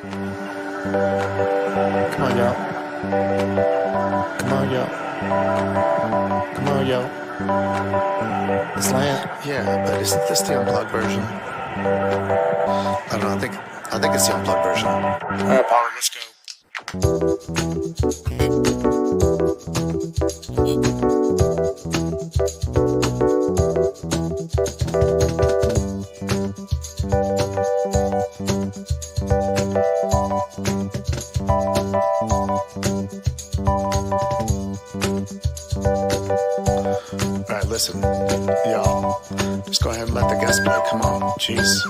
Come on, y'all. Come on, y'all. Come on, y'all. Slant. Yeah, but isn't this the unplugged version? I don't know. I think it's the unplugged version. All right, Paulie, let's go. All right, listen, y'all. Just go ahead and let the guest play. Come on, jeez.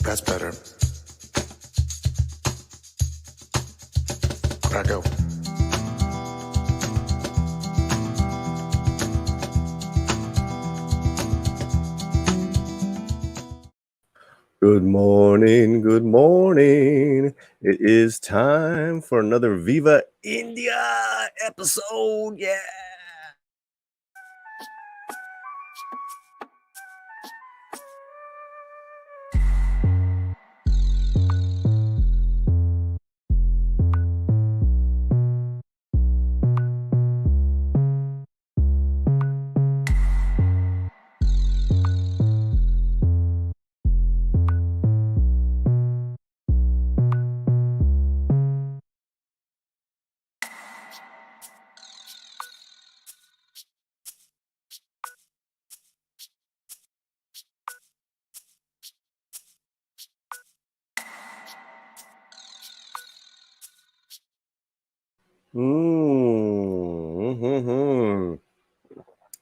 That's better. Gotta go. Good morning, good morning. It is time for another Viva India episode. Yeah.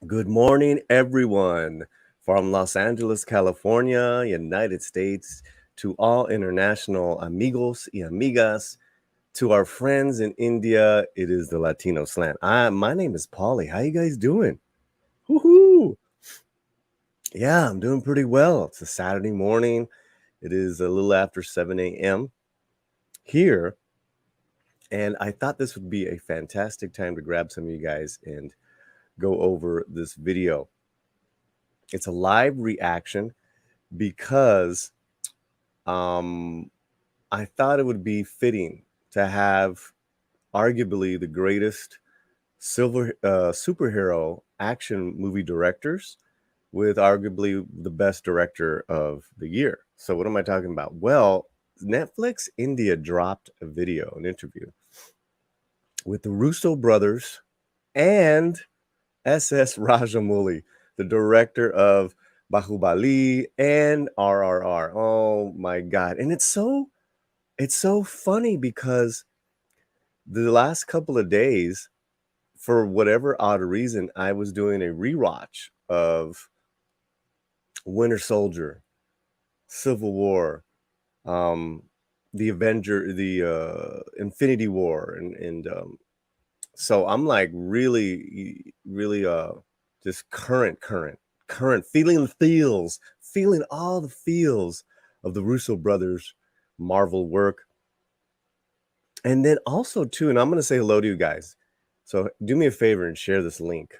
Good morning, everyone, from Los Angeles, California, United States, to all international amigos y amigas, to our friends in India. It is the Latino Slant. My name is Paulie. How you guys doing? Woohoo! Yeah, I'm doing pretty well. It's a Saturday morning. It is a little after 7 a.m. here. And I thought this would be a fantastic time to grab some of you guys and go over this video. It's a live reaction because I thought it would be fitting to have arguably the greatest superhero action movie directors with arguably the best director of the year. So what am I talking about? Well, Netflix India dropped a video, an interview with the Russo brothers and SS Rajamouli, the director of Bahubali and RRR. Oh my God. And it's so funny because the last couple of days, for whatever odd reason, I was doing a rewatch of Winter Soldier, Civil War, the Infinity War, and so I'm like really just current, feeling all the feels of the Russo brothers Marvel work. And then also too, and I'm going to say hello to you guys. So do me a favor and share this link.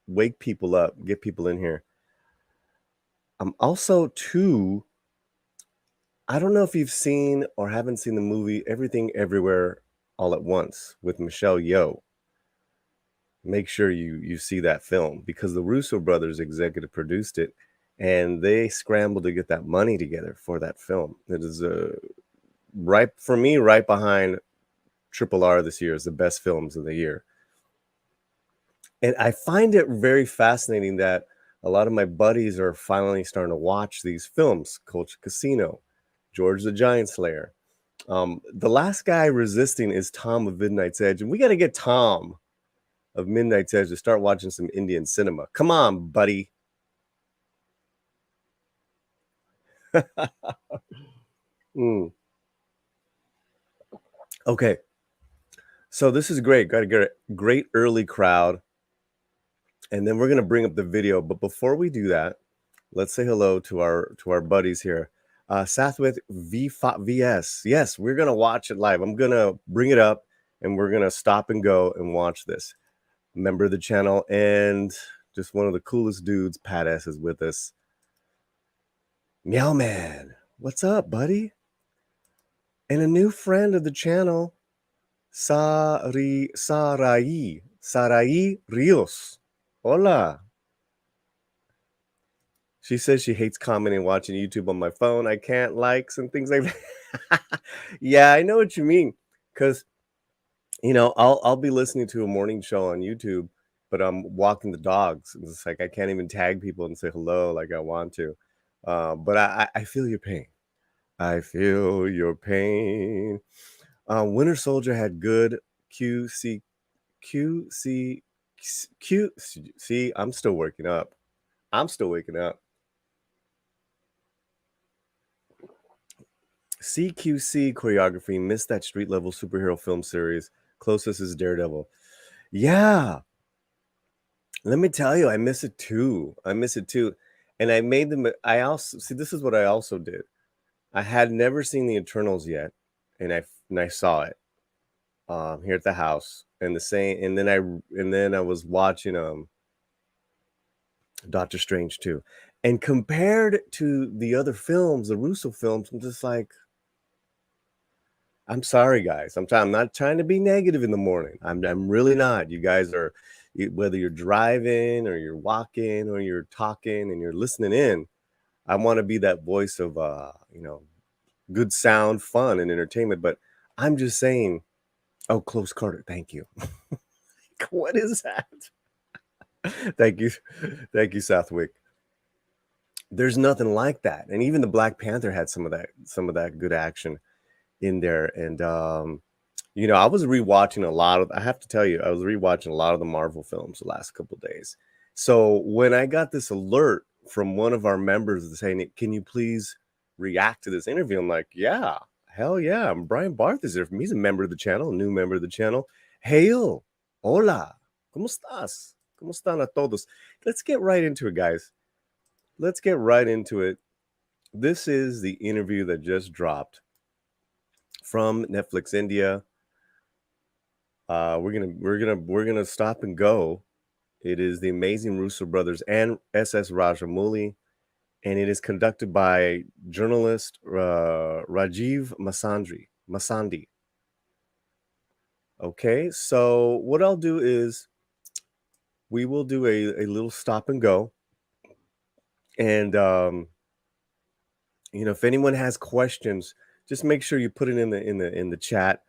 Wake people up, get people in here. I'm also too, I don't know if you've seen or haven't seen the movie Everything Everywhere All at Once with Michelle Yeoh. Make sure you see that film because the Russo brothers executive produced it and they scrambled to get that money together for that film. It is right behind RRR this year is the best films of the year. And I find it very fascinating that a lot of my buddies are finally starting to watch these films, Culture Casino, George the Giant Slayer. The last guy resisting is Tom of Midnight's Edge, and we got to get Tom of Midnight's Edge to start watching some Indian cinema. Come on, buddy. Okay, so this is great. Got to get a great early crowd, and then we're gonna bring up the video. But before we do that, let's say hello to our buddies here. Sathwith VS. Yes, we're gonna watch it live. I'm gonna bring it up, and we're gonna stop and go and watch this. Member of the channel and just one of the coolest dudes, Pat S, is with us. Meow Man, what's up, buddy? And a new friend of the channel, Sarai Rios. Hola. She says she hates commenting and watching YouTube on my phone. I can't likes and things like that. Yeah, I know what you mean. Because, I'll be listening to a morning show on YouTube, but I'm walking the dogs. It's like I can't even tag people and say hello like I want to. But I feel your pain. I feel your pain. Winter Soldier had good QC. See, I'm still working up. I'm still waking up. CQC choreography, missed that street level superhero film series. Closest is Daredevil. Yeah. Let me tell you, I miss it too. And I made them. I also see. This is what I also did. I had never seen the Eternals yet, and I saw it here at the house, and then I was watching Doctor Strange too, and compared to the other films, the Russo films, I'm just like, I'm sorry, guys. I'm not trying to be negative in the morning. I'm really not. You guys are, whether you're driving or you're walking or you're talking and you're listening in. I want to be that voice of good sound, fun, and entertainment. But I'm just saying, oh, close Carter, thank you. What is that? Thank you, Southwick. There's nothing like that, and even the Black Panther had some of that good action in there. And I was rewatching a lot of. I have to tell you, I was rewatching a lot of the Marvel films the last couple of days. So when I got this alert from one of our members saying, "Can you please react to this interview?" I'm like, "Yeah, hell yeah!" Brian Barth is there. He's a member of the channel, a new member of the channel. Hail, hola, cómo estás? ¿Cómo están a todos? Let's get right into it, guys. Let's get right into it. This is the interview that just dropped from Netflix India. We're gonna stop and go. It is the amazing Russo brothers and SS Rajamouli, and it is conducted by journalist Rajiv Masandi. Okay, so what I'll do is we will do a little stop and go, and if anyone has questions, just make sure you put it in the chat,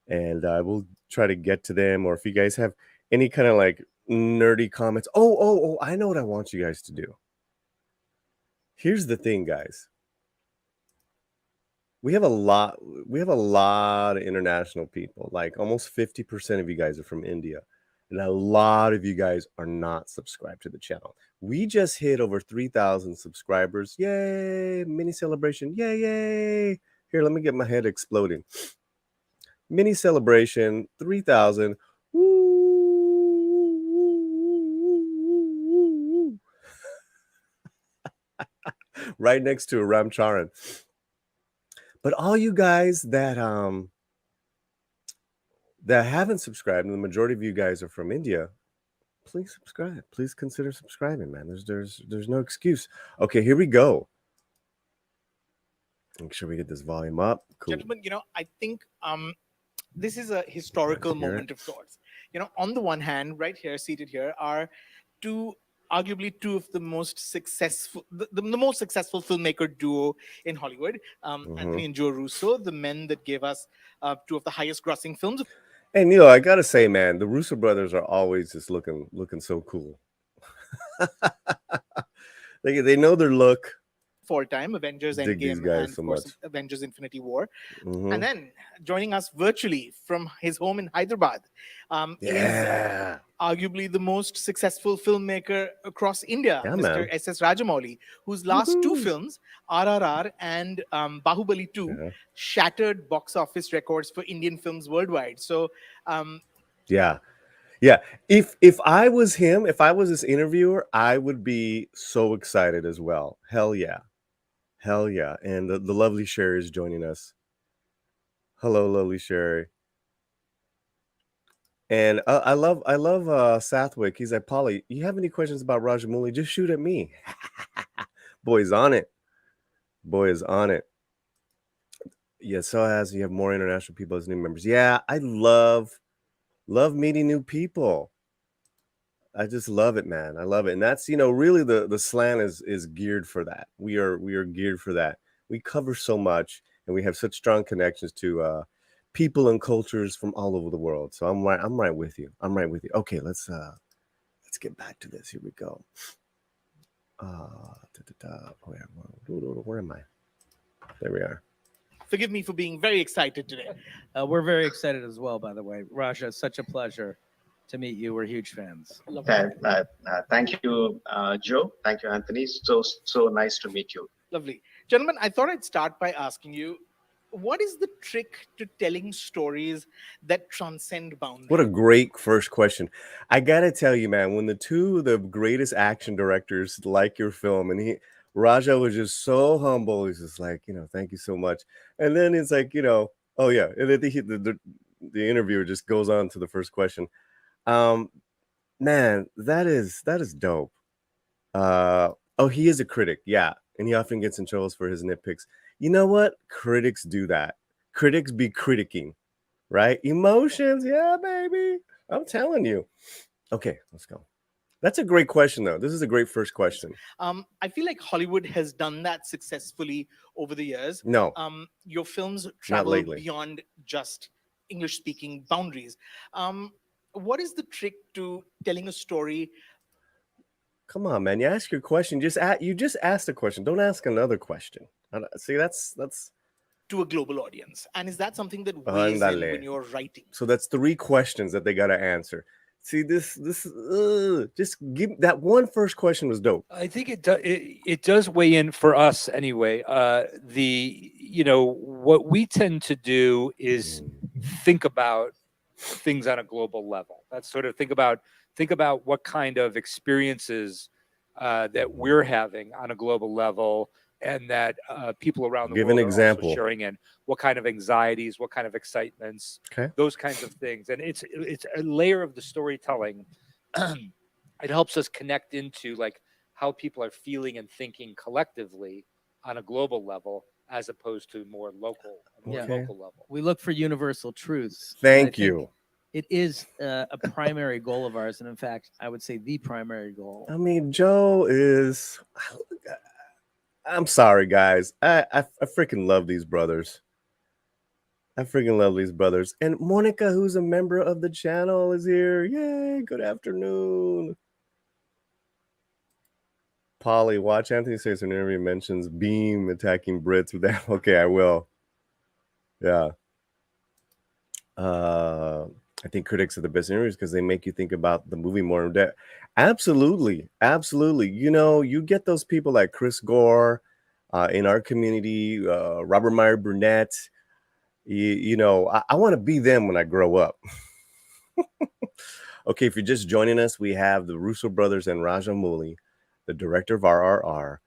and I will try to get to them. Or if you guys have any kind of like nerdy comments, oh, I know what I want you guys to do. Here's the thing, guys. We have a lot of international people. Like almost 50% of you guys are from India, and a lot of you guys are not subscribed to the channel. We just hit over 3,000 subscribers. Yay! Mini celebration. Yay! Here, let me get my head exploding. Mini celebration, 3,000. Woo! Right next to a Ramcharan. But all you guys that haven't subscribed, and the majority of you guys are from India, please subscribe. Please consider subscribing, man. There's no excuse. Okay, here we go. Make sure we get this volume up. Cool. Gentlemen, I think this is a historical moment of sorts. On the one hand, right here, seated here, are arguably two of the most successful, the most successful filmmaker duo in Hollywood, Anthony and Joe Russo, the men that gave us two of the highest grossing films. And I gotta say, man, the Russo brothers are always just looking so cool. They know their look. For time, Avengers Endgame, and of course Avengers Infinity War. And then joining us virtually from his home in Hyderabad is arguably the most successful filmmaker across India, Mr. SS Rajamouli, whose last two films, RRR and Bahubali 2, shattered box office records for Indian films worldwide. So yeah. If I was him, if I was this interviewer, I would be so excited as well. Hell yeah. And the lovely Sherry is joining us. Hello, lovely Sherry. And I love Southwick. He's like, Paulie, you have any questions about Rajamouli? Just shoot at me. Boy's on it. Boy is on it. Yeah, so as you have more international people as new members. Yeah, I love meeting new people. I just love it, man. I love it. And that's, really the slant is geared for that. We are geared for that. We cover so much and we have such strong connections to people and cultures from all over the world. So I'm right with you. I'm right with you. Okay, let's get back to this. Here we go. Where am I? There we are. Forgive me for being very excited today. We're very excited as well, by the way. Raja, such a pleasure to meet you. We're huge fans. Thank you, Joe. Thank you, Anthony. So nice to meet you. Lovely. Gentlemen, I thought I'd start by asking you, what is the trick to telling stories that transcend boundaries? What a great first question. I gotta tell you, man, when the greatest action directors like your film, and Raja was just so humble. He's just like, thank you so much. And then it's like, oh yeah. And then the interviewer just goes on to the first question. Man, that is dope. He is a critic, yeah, and he often gets in trouble for his nitpicks. You know what? Critics do that. Critics be criticking, right? Emotions, yeah, baby. I'm telling you. Okay, let's go. That's a great question, though. This is a great first question. I feel like Hollywood has done that successfully over the years. No. Your films travel beyond just English-speaking boundaries. What is the trick to telling a story? Come on, man. You ask your question. You just asked a question. Don't ask another question. See, that's to a global audience. And is that something that weighs in when you're writing? So that's 3 questions that they got to answer. See, this just give that one first question was dope. I think it does weigh in for us anyway. What we tend to do is think about things on a global level. That's sort of think about what kind of experiences that we're having on a global level, and that people around the world an example. Are also sharing in. What kind of anxieties, what kind of excitements, those kinds of things. And it's a layer of the storytelling. It helps us connect into like how people are feeling and thinking collectively on a global level, as opposed to more local level. We look for universal truths. Thank you. It is a primary goal of ours, and in fact, I would say the primary goal. I mean, Joe is. I'm sorry, guys. I freaking love these brothers. And Monica, who's a member of the channel, is here. Yay! Good afternoon. Paulie, watch Anthony says an interview mentions Beam attacking Brits with that. Okay, I will. Yeah. I think critics are the best interviews because they make you think about the movie more in depth. Absolutely. You get those people like Chris Gore in our community, Robert Meyer Burnett. I want to be them when I grow up. Okay, if you're just joining us, we have the Russo brothers and Rajamouli, the director of RRR,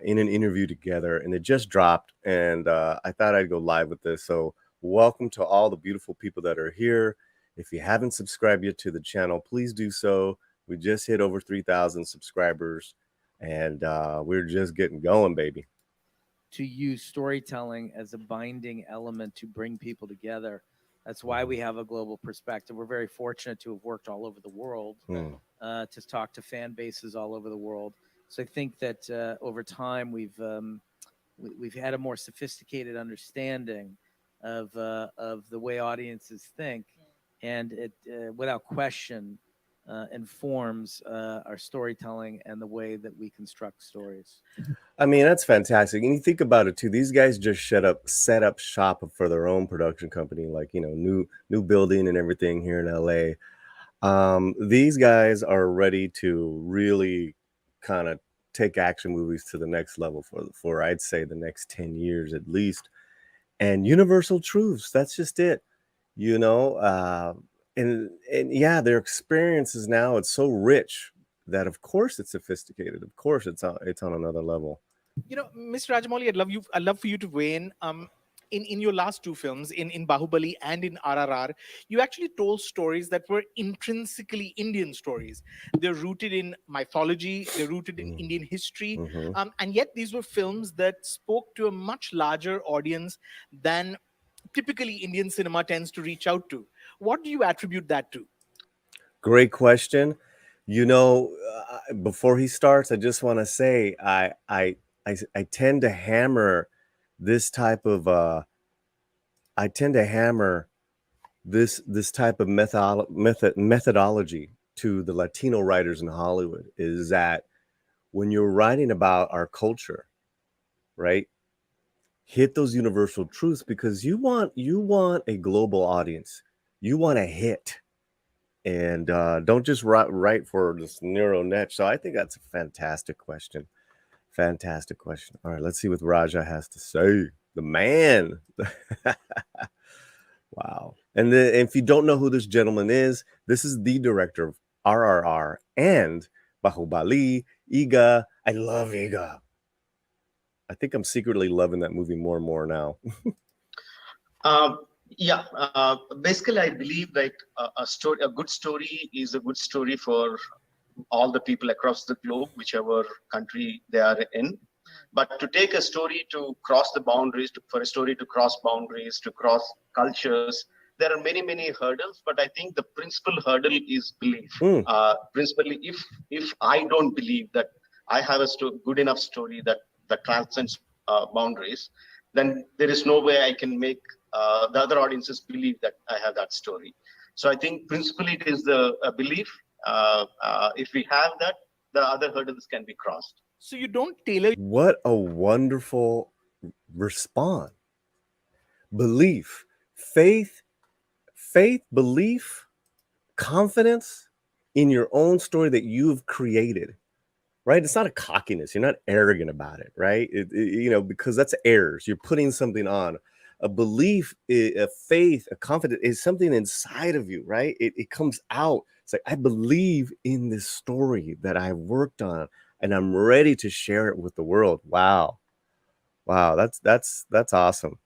in an interview together, and it just dropped, and I thought I'd go live with this. So welcome to all the beautiful people that are here. If you haven't subscribed yet to the channel, please do so. We just hit over 3,000 subscribers, and we're just getting going, baby. To use storytelling as a binding element to bring people together. That's why we have a global perspective. We're very fortunate to have worked all over the world, to talk to fan bases all over the world. So I think that over time we've had a more sophisticated understanding of the way audiences think, and it without question informs our storytelling and the way that we construct stories. I mean, that's fantastic. And you think about it too, these guys just set up shop for their own production company, like, new building and everything here in LA. These guys are ready to really kind of take action movies to the next level for I'd say the next 10 years at least. And universal truths, that's just it. And yeah, their experiences now, it's so rich that of course it's sophisticated. Of course it's on another level. Mr. Rajamouli, I'd love for you to weigh in. in your last two films, in Bahubali and in RRR, you actually told stories that were intrinsically Indian stories. They're rooted in mythology, they're rooted in Indian history, and yet these were films that spoke to a much larger audience than typically Indian cinema tends to reach out to. What do you attribute that to? Great question. You know, before he starts, I just want to say I tend to hammer this type of this type of methodology to the Latino writers in Hollywood, is that when you're writing about our culture, right, hit those universal truths, because you want a global audience. You want a hit. And don't just write for this narrow niche. So I think that's a fantastic question. Fantastic question. All right, let's see what Raja has to say. The man. Wow. And if you don't know who this gentleman is, this is the director of RRR and Bahubali, Iga. I love Iga. I think I'm secretly loving that movie more and more now. Basically, I believe like a good story is a good story for all the people across the globe, whichever country they are in. But to take a story to cross the boundaries, for a story to cross boundaries, to cross cultures, there are many hurdles. But I think the principal hurdle is belief. Principally, if I don't believe that I have a good enough story that transcends boundaries, then there is no way I can make the other audiences believe that I have that story. So I think principally it is the belief. If we have that, the other hurdles can be crossed. So you don't tailor. What a wonderful response. Belief, faith, belief, confidence in your own story that you've created, right? It's not a cockiness. You're not arrogant about it, right? Because that's airs. You're putting something on. A belief, a faith, a confidence is something inside of you, right? It comes out. It's like, I believe in this story that I worked on, and I'm ready to share it with the world. Wow. That's awesome.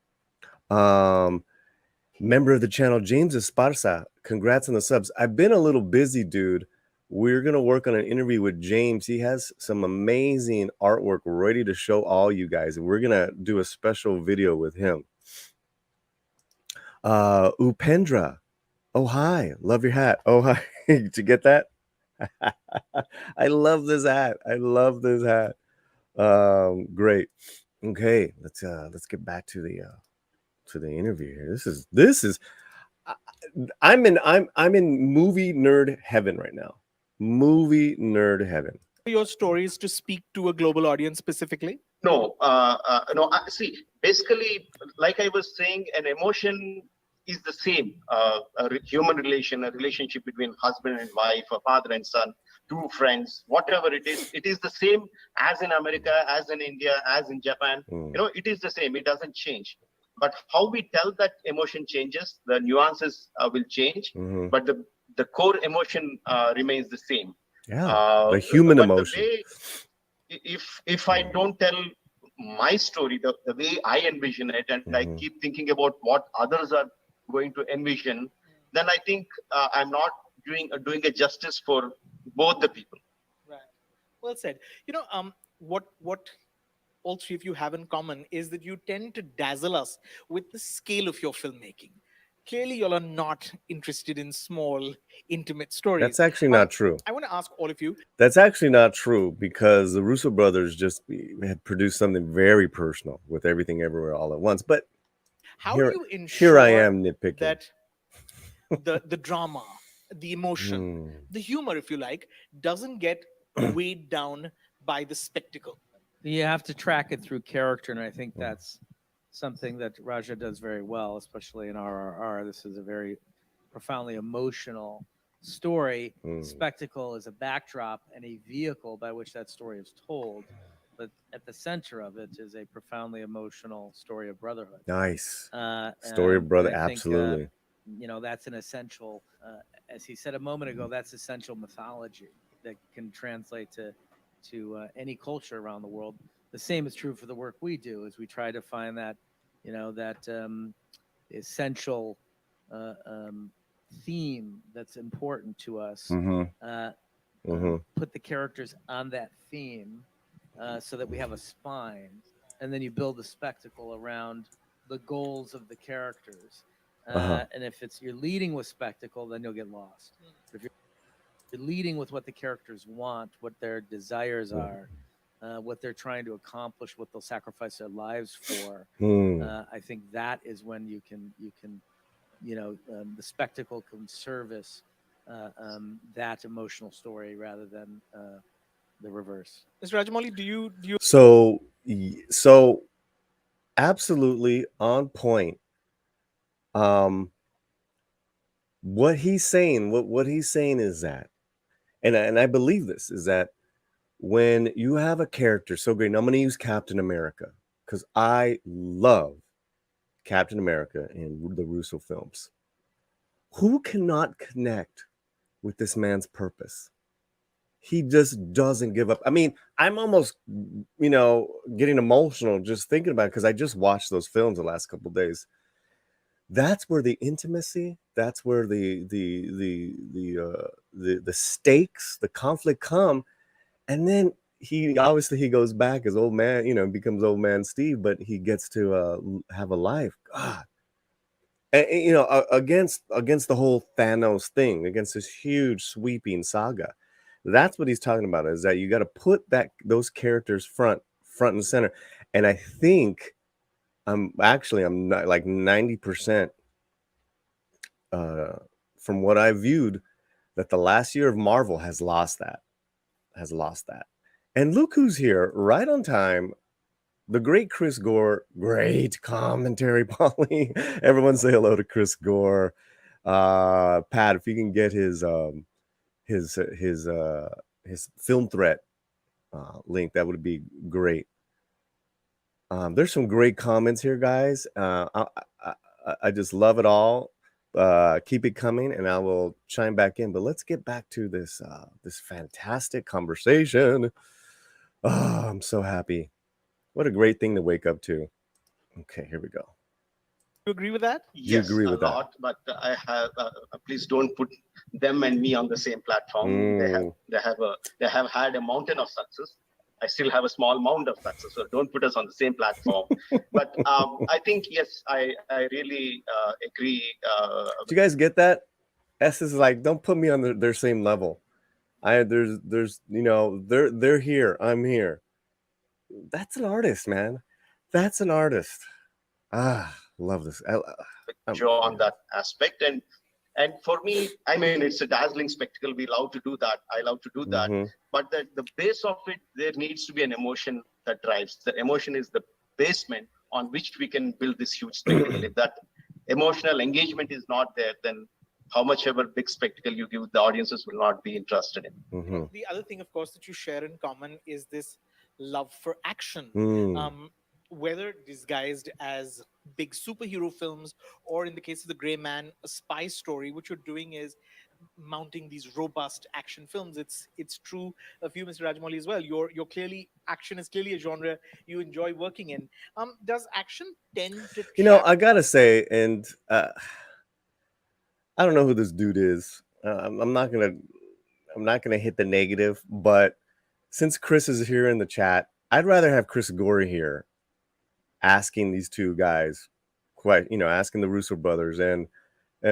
Member of the channel, James Esparza, congrats on the subs. I've been a little busy, dude. We're going to work on an interview with James. He has some amazing artwork ready to show all you guys. And we're going to do a special video with him. Upendra. Oh, hi. Love your hat. Oh, hi. Did you get that? I love this hat. Great. Okay. Let's get back to the interview here. This is I'm in movie nerd heaven right now. Movie nerd heaven. Your stories to speak to a global audience specifically? No. See, basically, like I was saying, an emotion is the same. A human relation, a relationship between husband and wife, a father and son, two friends, whatever it is the same as in America, as in India, as in Japan. It is the same. It doesn't change. But how we tell that emotion changes, the nuances will change, but the core emotion remains the same. Yeah, the human emotion. If I don't tell my story the way I envision it, and I keep thinking about what others are going to envision, then I think I'm not doing a justice for both the people. Right. Well said. What all three of you have in common is that you tend to dazzle us with the scale of your filmmaking. Clearly, y'all are not interested in small, intimate stories. That's actually not true. I want to ask all of you. That's actually not true, because the Russo brothers just had produced something very personal with Everything Everywhere All at Once. But how do you ensure here I am nitpicking that the drama, the emotion, the humor, if you like, doesn't get weighed down by the spectacle? You have to track it through character, and I think that's something that Raja does very well, especially in RRR. This is a very profoundly emotional story. Spectacle is a backdrop and a vehicle by which that story is told, but at the center of it is a profoundly emotional story of brotherhood. Nice. Story of brother, absolutely. That's an essential, as he said a moment ago, that's essential mythology that can translate to any culture around the world. The same is true for the work we do, as we try to find that that essential theme that's important to us. Put the characters on that theme so that we have a spine, and then you build a spectacle around the goals of the characters. And if you're leading with spectacle, then you'll get lost. But if you're leading with what the characters want, what their desires are, what they're trying to accomplish, what they'll sacrifice their lives for, I think that is when you can the spectacle can service that emotional story rather than the reverse. Mr. Rajamouli, do you so absolutely on point. What he's saying is that, and I believe this, is that when you have a character so great, and I'm going to use Captain America because I love Captain America in the Russo films. Who cannot connect with this man's purpose? He just doesn't give up. I mean, I'm almost, getting emotional just thinking about it because I just watched those films the last couple of days. That's where the intimacy, that's where the stakes, the conflict come, and then he goes back as old man, becomes old man Steve, but he gets to have a life. God, and against the whole Thanos thing, against this huge sweeping saga. That's what he's talking about, is that you got to put those characters front and center. And I think I'm not like 90% from what I viewed, that the last year of Marvel has lost that. And look who's here, right on time. The great Chris Gore, great commentary, Paulie. Everyone say hello to Chris Gore. Pat, if you can get his Film Threat link, that would be great. There's some great comments here, guys. I just love it all. Keep it coming, and I will chime back in. But let's get back to this fantastic conversation. Oh, I'm so happy. What a great thing to wake up to. Okay, here we go. You agree with that? Yes, you agree with a lot, but I have. Please don't put them and me on the same platform. They have had a mountain of success. I still have a small mound of success, so don't put us on the same platform. But I think yes, I really agree. Do you guys get that? S is like, don't put me on their same level. There's they're here, I'm here. That's an artist, man. That's an artist. Love this. Joe on that aspect, and for me, I mean, it's a dazzling spectacle. We love to do that. I love to do that. But the base of it, there needs to be an emotion that drives. The emotion is the basement on which we can build this huge spectacle. If that emotional engagement is not there, then how much ever big spectacle you give, the audiences will not be interested in. The other thing, of course, that you share in common is this love for action. Whether disguised as big superhero films, or in the case of The Gray Man, a spy story, what you're doing is mounting these robust action films. It's true of you, Mr. Rajamouli, as well. You're clearly, action is clearly a genre you enjoy working in. Does action tend to I gotta say, and I don't know who this dude is. I'm not gonna hit the negative, but since Chris is here in the chat, I'd rather have Chris Gore here asking these two guys, asking the Russo brothers, and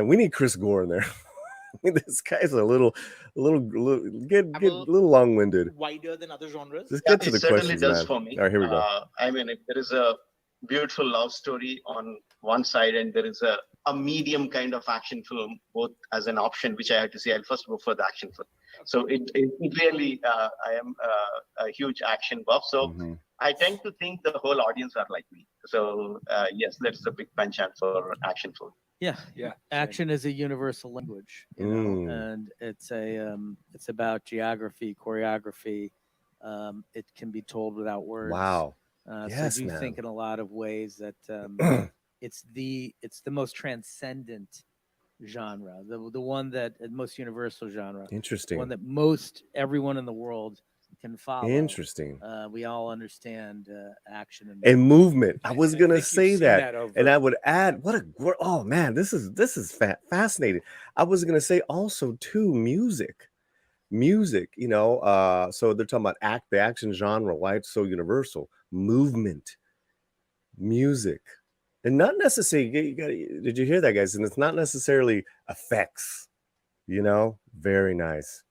we need Chris Gore in there. I mean, this guy's a little long-winded. Wider than other genres. Just get to the questions, certainly does man. for me. All right, here we go. I mean, if there is a beautiful love story on one side, and there is a medium kind of action film, both as an option, which I have to say, I'll first go for the action film. So it really, I am a huge action buff. So I tend to think the whole audience are like me. So yes, that's a big penchant for action film. Yeah. Action is a universal language, and it's about geography, choreography. It can be told without words. Wow. Yes, so I do think in a lot of ways that it's the most transcendent genre, the one that most universal genre. Interesting. One that most everyone in the world can follow. Interesting. We all understand action and movement. I was gonna say that, over. and I would add, oh man, this is fascinating. I was gonna say also too, music. You know, so they're talking about the action genre, why it's so universal. Movement, music, and not necessarily. Did you hear that, guys? And it's not necessarily effects. You know, very nice,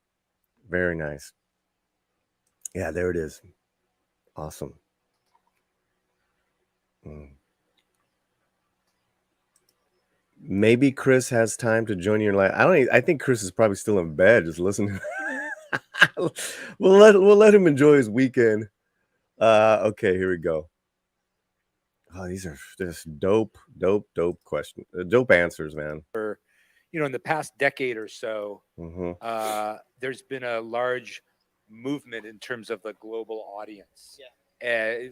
very nice. Yeah, there it is. Awesome. Maybe Chris has time to join you in live. I think Chris is probably still in bed just listening. we'll let him enjoy his weekend. Okay, here we go. Oh, these are just dope questions, dope answers, man. You know, in the past decade or so, there's been a large movement in terms of the global audience,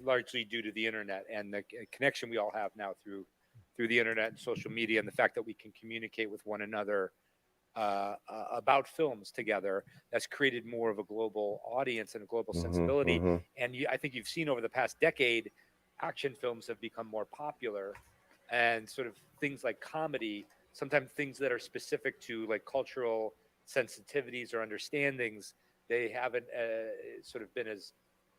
largely due to the internet and the connection we all have now through the internet and social media, and the fact that we can communicate with one another about films together. That's created more of a global audience and a global sensibility. And I think you've seen over the past decade, action films have become more popular, and sort of things like comedy, sometimes things that are specific to like cultural sensitivities or understandings, they haven't sort of been as,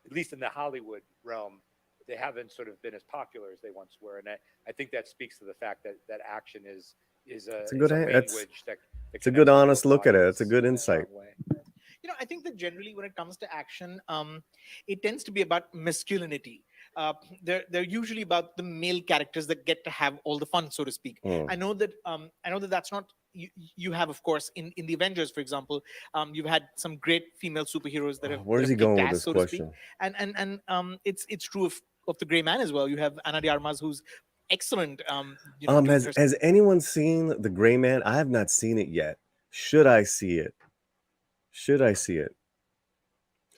at least in the Hollywood realm, they haven't sort of been as popular as they once were. And I think that speaks to the fact that action is a good language that it's a good honest look at it. It's a good insight. You know, I think that generally when it comes to action, it tends to be about masculinity. They're usually about the male characters that get to have all the fun, so to speak. I know that that's not you have, of course, in the Avengers, for example, you've had some great female superheroes that have. Where's he going with this question? And it's true of the Gray Man as well. You have Ana de Armas, who's excellent. Has anyone seen the Gray Man? I have not seen it yet. Should I see it?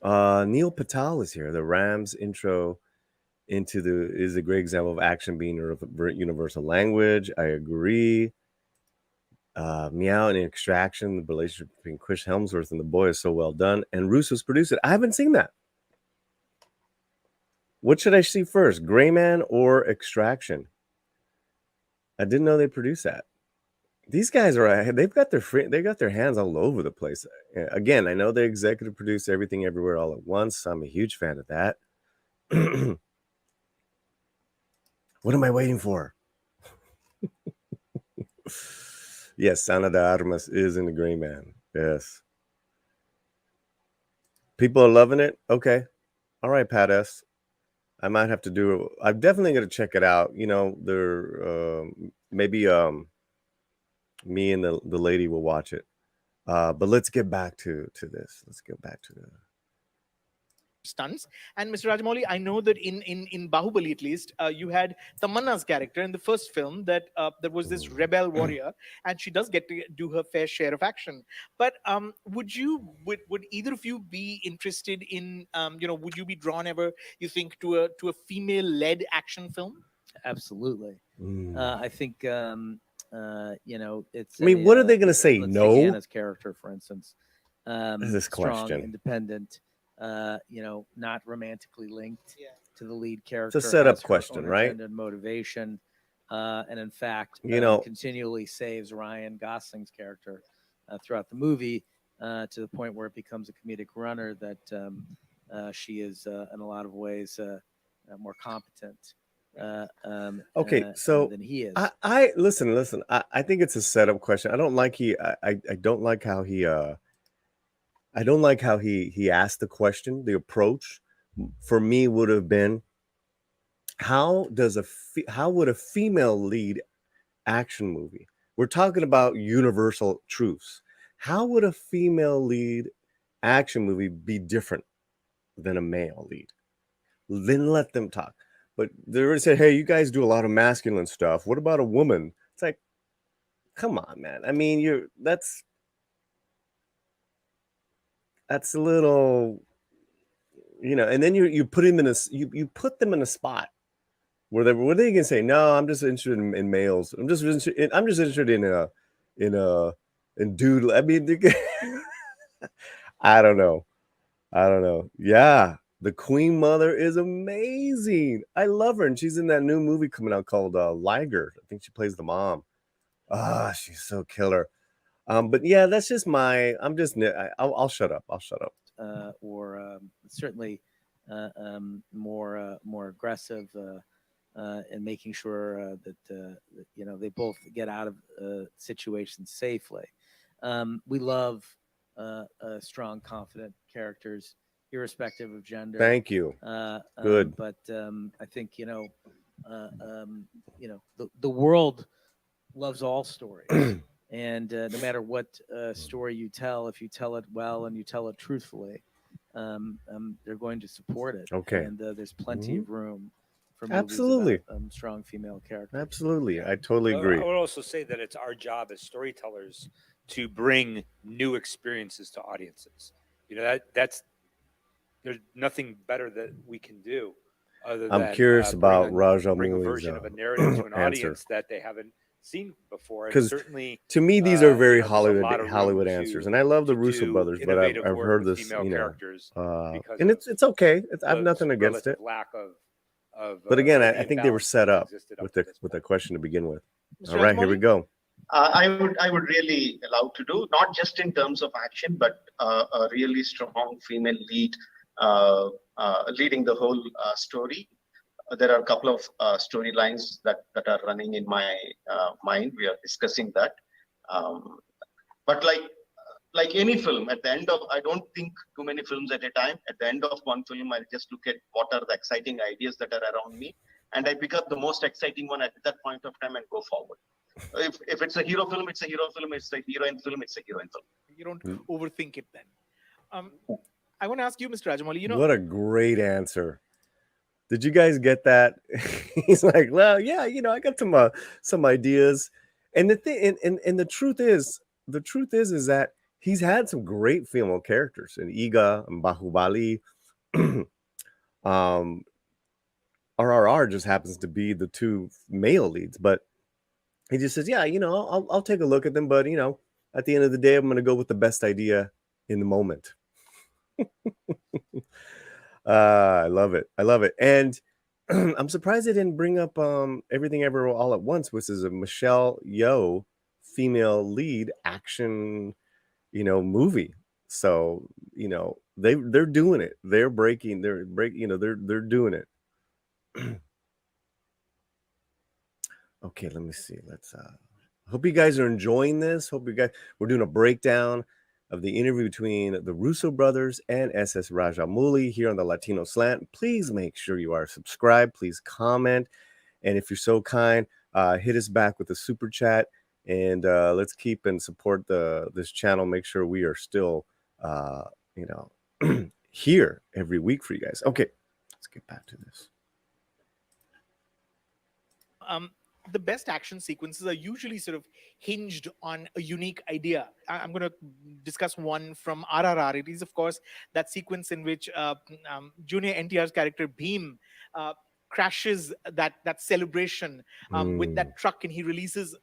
Neil Patel is here. The Rams intro is a great example of action being a universal language. I agree. Meow and Extraction, the relationship between Chris Hemsworth and the boy is so well done. And Russo's produced it. I haven't seen that. What should I see first, Gray Man or Extraction? I didn't know they produced that. These guys they've got their hands all over the place. Again, I know they executive produce everything everywhere all at once. I'm a huge fan of that. What am I waiting for? Yes, Ana de Armas is in the Gray Man. Yes. People are loving it. Okay. All right, Pat S. I might have to do it. I'm definitely going to check it out. You know, maybe me and the lady will watch it. But let's get back to this. Let's get back to the stunts. And Mr. Rajamouli, I know that in Bahubali, at least, you had Tamanna's character in the first film that there was this rebel warrior, and she does get to do her fair share of action. But would either of you be interested in, would you be drawn ever, you think, to a female-led action film? Absolutely. I think, it's. I mean, what are they going to say? No. Anna's character, for instance, this strong, question, independent. Not romantically linked to the lead character. It's a setup question, right? And motivation, and in fact, continually saves Ryan Gosling's character throughout the movie to the point where it becomes a comedic runner that she is in a lot of ways more competent. Than he is. I listen. I think it's a setup question. I don't like how he asked the question. The approach for me would have been, how would a female lead action movie? We're talking about universal truths. How would a female lead action movie be different than a male lead? Then let them talk. But they already said, hey, you guys do a lot of masculine stuff. What about a woman? It's like, come on, man. I mean, that's a little, and then you put him in you put them in a spot where what are they gonna say? No, I'm just interested in males. I'm just interested in dude. I mean, I don't know. I don't know. Yeah, the Queen Mother is amazing. I love her, and she's in that new movie coming out called Liger. I think she plays the mom. Ah, she's so killer. But yeah, that's just my. I'll shut up. I'll shut up. Or certainly more aggressive and making sure that you know, they both get out of situations safely. We love strong, confident characters, irrespective of gender. Thank you. Good. But I think you know the world loves all stories. And no matter what story you tell, if you tell it well and you tell it truthfully, they're going to support it. Okay. And there's plenty of room for movies Absolutely about strong female characters. Absolutely. I totally agree. I would also say that it's our job as storytellers to bring new experiences to audiences. You know, there's nothing better that we can do other than I'm curious about Rajamouli's bring a version of a narrative to an answer. Audience that they haven't seen before. Because certainly, to me, these are very you know, Hollywood answers, and I love the Russo brothers, but I've heard this, you know, and it's okay. I have nothing against it. Lack of but again, I think they were set up with the question to begin with. All right, here we go. I would really love to do, not just in terms of action, but a really strong female lead leading the whole story. There are a couple of storylines that are running in my mind. We are discussing that. But like any film, at the end of, I don't think too many films at a time. At the end of one film, I just look at what are the exciting ideas that are around me, and I pick up the most exciting one at that point of time and go forward. If it's a hero film, it's a hero film. It's a heroine film, it's a heroine film. You don't overthink it then. I want to ask you, Mr. Rajamouli, you know, what a great answer. Did you guys get that? He's like, well, yeah, you know, I got some ideas, and the thing, and the truth is that he's had some great female characters in Iga and Bahubali. RRR just happens to be the two male leads, but he just says, yeah, you know, I'll take a look at them, but you know, at the end of the day, I'm going to go with the best idea in the moment. I love it. And I'm surprised they didn't bring up Everything Everywhere All at Once, which is a Michelle Yeoh female lead action, you know, movie. So, you know, they're doing it. They're breaking, you know, they're doing it. Okay, let me see. Let's hope you guys are enjoying this. We're doing a breakdown of the interview between the Russo brothers and SS Rajamouli here on the Latino Slant. Please make sure you are subscribed. Please comment. And if you're so kind, hit us back with a super chat. And let's keep and support this channel. Make sure we are still, you know, here every week for you guys. Okay, let's get back to this. The best action sequences are usually sort of hinged on a unique idea. I'm going to discuss one from RRR. It is, of course, that sequence in which Junior NTR's character Bheem crashes that celebration with that truck, and he releases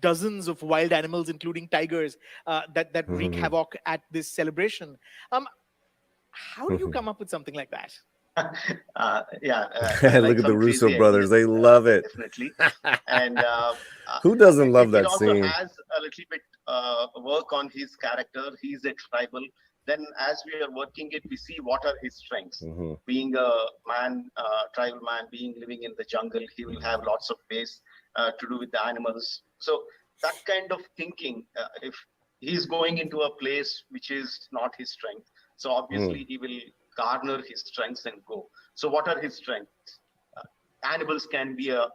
dozens of wild animals, including tigers, that wreak havoc at this celebration. How do you come up with something like that? Look at the Russo brothers. They love it. Definitely. And who doesn't love that scene? It also has a little bit work on his character. He's a tribal. Then as we are working it, we see what are his strengths. Being a man, tribal man, living in the jungle, he will have lots of ways to do with the animals. So that kind of thinking, if he's going into a place which is not his strength, so obviously he will garner his strengths and go. So what are his strengths? Animals can be a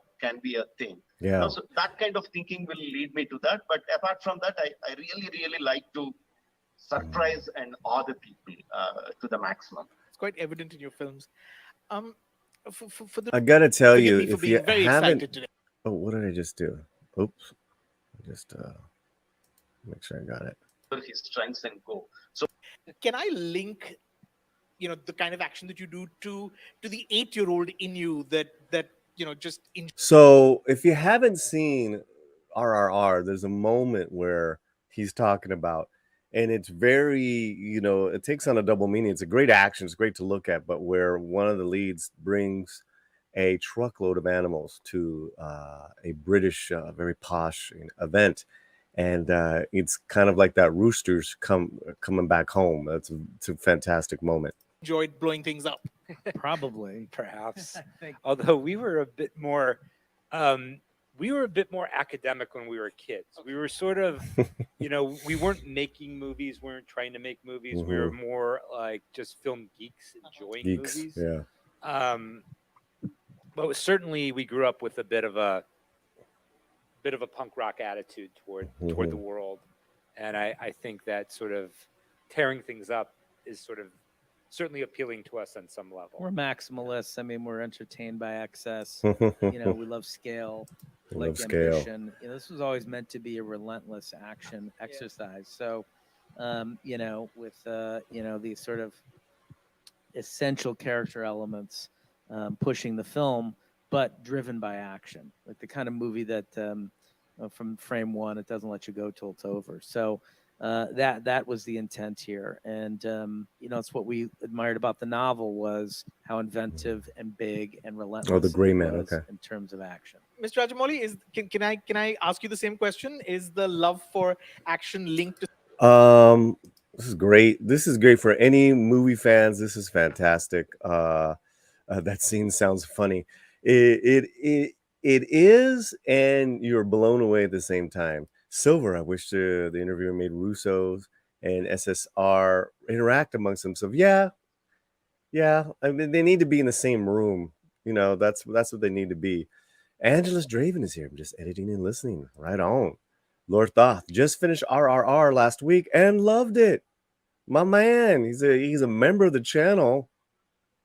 thing. Yeah. So that kind of thinking will lead me to that. But apart from that, I really like to surprise and awe the people to the maximum. It's quite evident in your films. I gotta tell you, if you haven't, oh, what did I just do? Oops, just make sure I got it. His strengths and go. So can I link, you know, the kind of action that you do to the 8-year-old in you that you know just So if you haven't seen RRR, there's a moment where he's talking about, and it's very, you know, it takes on a double meaning. It's a great action. It's great to look at, but where one of the leads brings a truckload of animals to a British, very posh event. And it's kind of like that roosters coming back home. It's a fantastic moment. Enjoyed blowing things up. Probably. Perhaps. Although we were a bit more academic when we were kids. We were sort of, you know, we weren't making movies, we weren't trying to make movies. We were more like just film geeks enjoying movies. Yeah. But certainly we grew up with a bit of a punk rock attitude toward the world. And I think that sort of tearing things up is sort of certainly appealing to us on some level. We're maximalists. I mean, we're entertained by excess. You know, we love scale, we like ambition. You know, this was always meant to be a relentless action exercise. So, you know, with you know, these sort of essential character elements pushing the film, but driven by action, like the kind of movie that from frame one, it doesn't let you go till it's over. So that was the intent here. And, you know, it's what we admired about the novel was how inventive and big and relentless. Oh, the Gray Man. Okay. In terms of action. Mr. Rajamouli, can I ask you the same question? Is the love for action linked to? This is great. This is great for any movie fans. This is fantastic. That scene sounds funny. It is, and you're blown away at the same time. Silver, I wish the interviewer made Russo and SSR interact amongst themselves. Yeah. I mean, they need to be in the same room. You know, that's what they need to be. Angeles Draven is here. I'm just editing and listening. Right on. Lord Thoth just finished RRR last week and loved it. My man, he's a member of the channel.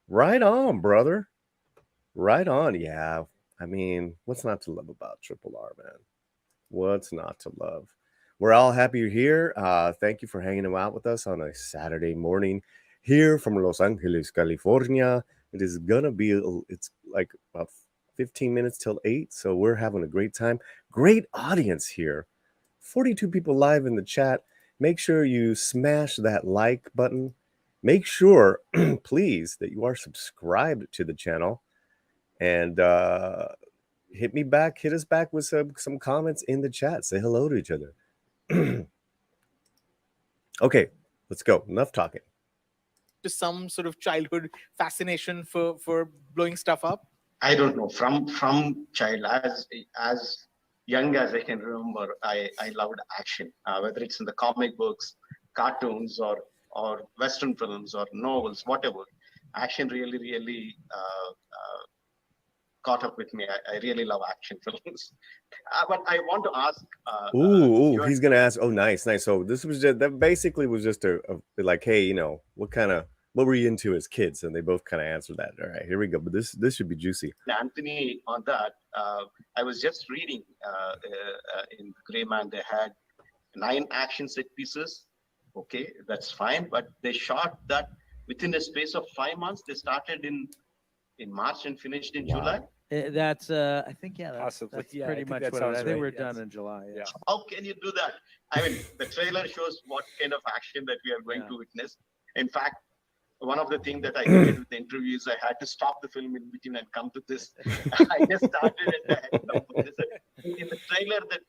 Right on, brother. Right on. Yeah. I mean, what's not to love about Triple R, man? What's not to love? We're all happy you're here. Thank you for hanging out with us on a Saturday morning here from Los Angeles, California. It is gonna be, it's like about 15 minutes till 8, so we're having a great time. Great audience here. 42 people live in the chat. Make sure you smash that like button. Make sure, please, that you are subscribed to the channel. And hit us back with some comments in the chat. Say hello to each other. Okay, let's go. Enough talking. To some sort of childhood fascination for blowing stuff up? I don't know. From child, as young as I can remember, I loved action. Whether it's in the comic books, cartoons, or Western films or novels, whatever. Action really caught up with me. I really love action films. But I want to ask. He's gonna ask. Oh, nice. So this was basically just a like, hey, you know, what were you into as kids? And they both kind of answered that. All right, here we go. But this should be juicy. Anthony, on that, I was just reading in Gray Man, they had 9 action set pieces. Okay, that's fine. But they shot that within a space of 5 months. They started in March and finished in July. That's I think that's yeah, pretty much what I think we're done in July. Yeah. How can you do that? I mean, the trailer shows what kind of action that we are going to witness. In fact, one of the things that I did with the interviews, I had to stop the film in between and come to this. I just started and I had to come to this. In the trailer, that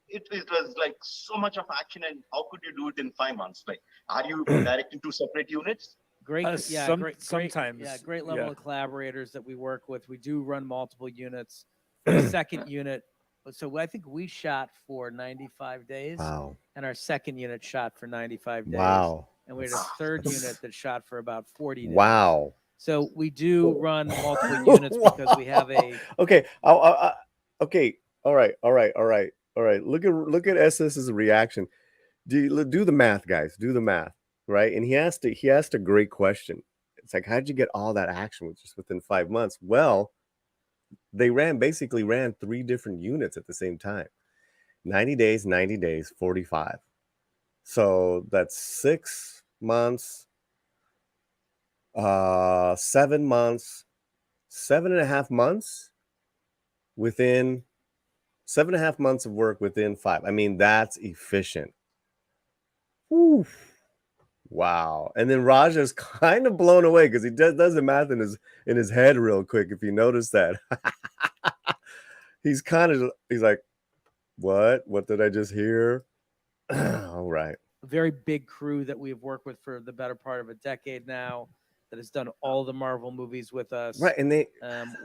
it was like so much of action, and how could you do it in 5 months? Like, are you directing 2 separate units? Sometimes. Great level of collaborators that we work with. We do run multiple units. The second unit, so I think we shot for 95 days. Wow. And our second unit shot for 95 days. Wow. And we had a third unit that shot for about 40 days. Wow. So we do run multiple units because we have a. Okay. Okay. All right. Look at SS's reaction. Do the math, guys. Do the math. Right. And he asked a great question. It's like, how'd you get all that action just within 5 months? Well, they basically ran 3 different units at the same time. 90 days, 45. So that's 6 months, 7 months, 7.5 months within 7.5 months of work within 5. I mean, that's efficient. Oof. Wow. And then Raja's kind of blown away because he does the math in his head real quick. If you notice that, he's like, what did I just hear? All right. A very big crew that we've worked with for the better part of a decade now, that has done all the Marvel movies with us. Right. And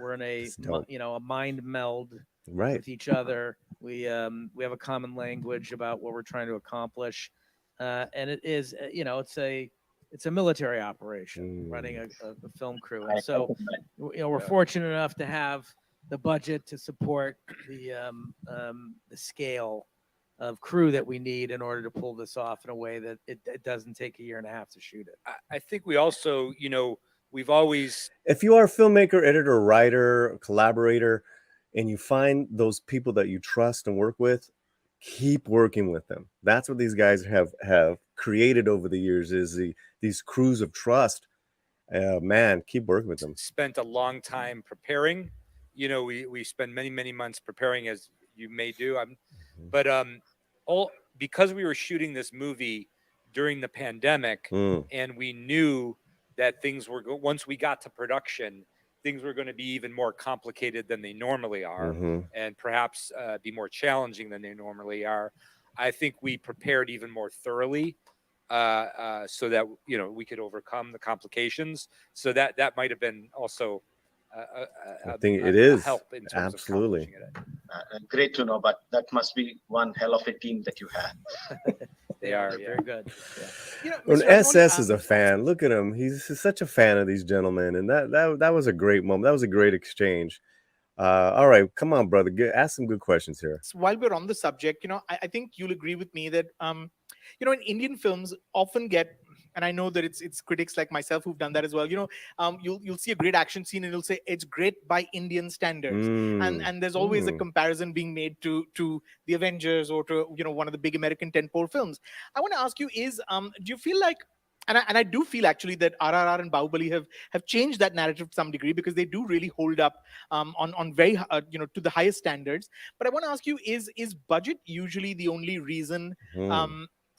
we're in a mind meld right with each other. We have a common language about what we're trying to accomplish. And it is, it's a military operation running a film crew. And so, we're fortunate enough to have the budget to support the scale of crew that we need in order to pull this off in a way that it doesn't take a year and a half to shoot it. I think we also, we've always, if you are a filmmaker, editor, writer, collaborator, and you find those people that you trust and work with, keep working with them. That's what these guys have created over the years, is these crews of trust. Man, keep working with them. Spent a long time preparing. We spend many months preparing, as you may do. But all because we were shooting this movie during the pandemic, and we knew that things were once we got to production, things were going to be even more complicated than they normally are, and perhaps be more challenging than they normally are. I think we prepared even more thoroughly, so that we could overcome the complications. So that might have been also I think it is help in terms absolutely of accomplishing it. Great to know, but that must be one hell of a team that you have. They are very good. Yeah. When SS is a fan, look at him. He's such a fan of these gentlemen, and that was a great moment. That was a great exchange. All right, come on, brother. Ask some good questions here. So while we're on the subject, I think you'll agree with me that in Indian films often get, and I know that it's critics like myself who've done that as well. You'll see a great action scene and you'll say it's great by Indian standards, and there's always a comparison being made to the Avengers or to one of the big American tentpole films. I want to ask you do you feel like, and I do feel actually that RRR and Bahubali have changed that narrative to some degree, because they do really hold up on very to the highest standards. But I want to ask you, is budget usually the only reason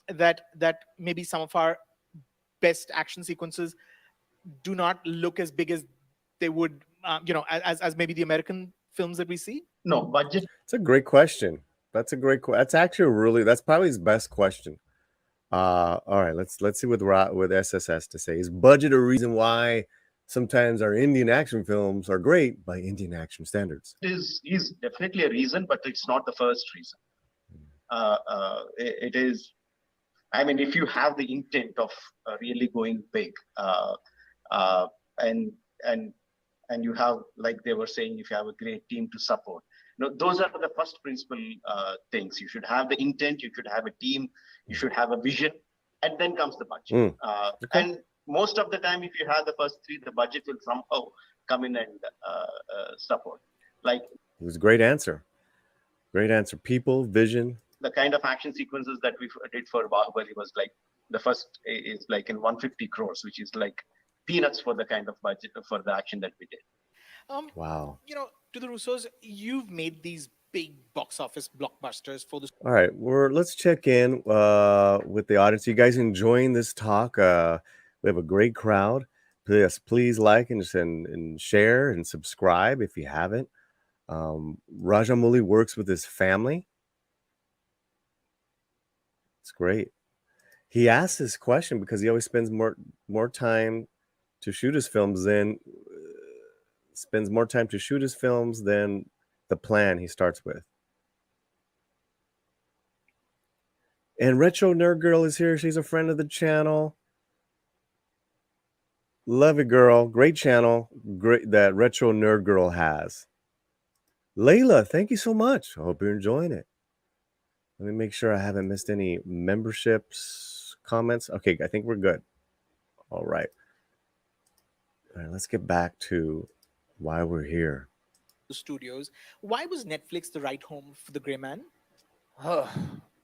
that maybe some of our best action sequences do not look as big as they would, as maybe the American films that we see? No, budget. It's a great question. That's a great question. That's actually that's probably his best question. All right, let's see what SS has to say. Is budget a reason why sometimes our Indian action films are great by Indian action standards? Is definitely a reason, but it's not the first reason. It is. I mean, if you have the intent of really going big, and you have, like they were saying, if you have a great team to support, those are the first principal things. You should have the intent, you should have a team, you should have a vision, and then comes the budget. And most of the time, if you have the first three, the budget will somehow come in and support. Like, it was a great answer. Great answer. People, vision. The kind of action sequences that we did for Bahubali was like, the first is like in 150 crores, which is like peanuts for the kind of budget for the action that we did. Wow. To the Russos, you've made these big box office blockbusters for this. All right, let's check in with the audience. You guys enjoying this talk? We have a great crowd. Please like and share and subscribe if you haven't. Rajamouli works with his family. It's great. He asked this question because he always spends more time to shoot his films than the plan he starts with. And Retro Nerd Girl is here. She's a friend of the channel. Love it, girl. Great channel. Great that Retro Nerd Girl has. Layla, thank you so much. I hope you're enjoying it. Let me make sure I haven't missed any memberships, comments. Okay, I think we're good. All right. All right, let's get back to why we're here. Studios. Why was Netflix the right home for The Gray Man?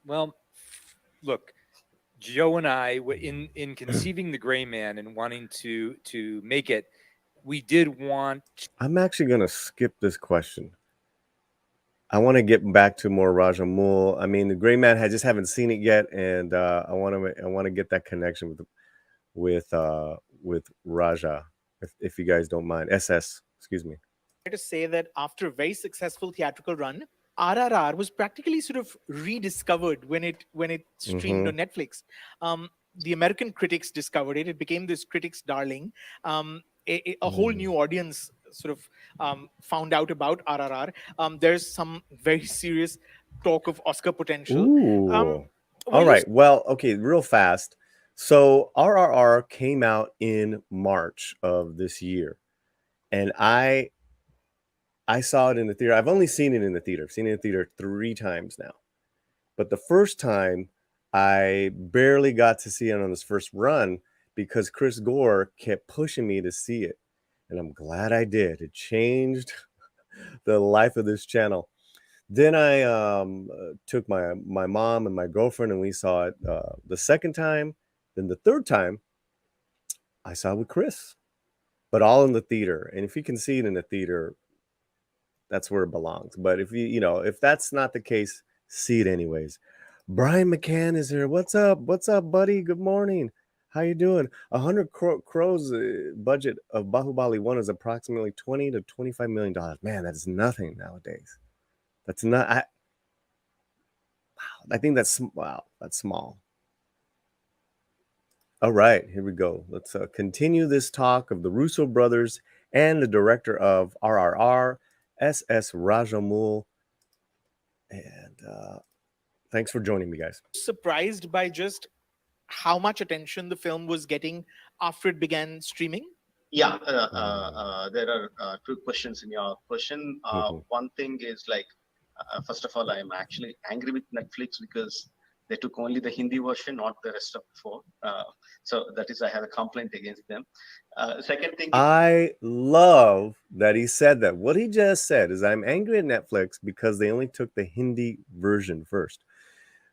Well, look, Joe and I, in conceiving The Gray Man and wanting to make it, we did want. I'm actually going to skip this question. I want to get back to more Rajamouli. I mean, the Gray Man, I just haven't seen it yet, and I want to get that connection with Raja, if you guys don't mind. SS, excuse me. To say that after a very successful theatrical run, RRR was practically sort of rediscovered when it streamed on Netflix. The American critics discovered it. It became this critics' darling. A whole new audience sort of found out about RRR. There's some very serious talk of Oscar potential. All right. Well, okay, real fast. So RRR came out in March of this year, and I saw it in the theater. I've only seen it in the theater. I've seen it in the theater 3 times now. But the first time, I barely got to see it on this first run because Chris Gore kept pushing me to see it. And I'm glad I did. It changed the life of this channel. Then I took my mom and my girlfriend, and we saw it the second time. Then the third time, I saw it with Chris, but all in the theater. And if you can see it in the theater, that's where it belongs. But if if that's not the case, see it anyways. Brian McCann is here. What's up? What's up, buddy? Good morning. How you doing? 100 crores budget of Bahubali 1 is approximately $20 to $25 million. Man, that is nothing nowadays. That's not. I think that's that's small. All right, here we go. Let's continue this talk of the Russo brothers and the director of RRR, SS Rajamouli. And thanks for joining me, guys. Surprised by just how much attention the film was getting after it began streaming? Yeah, there are 2 questions in your question. One thing is like, first of all, I am actually angry with Netflix because they took only the Hindi version, not the rest of the 4. So that is, I have a complaint against them. Second thing, I love that he said that. What he just said is, I'm angry at Netflix because they only took the Hindi version first.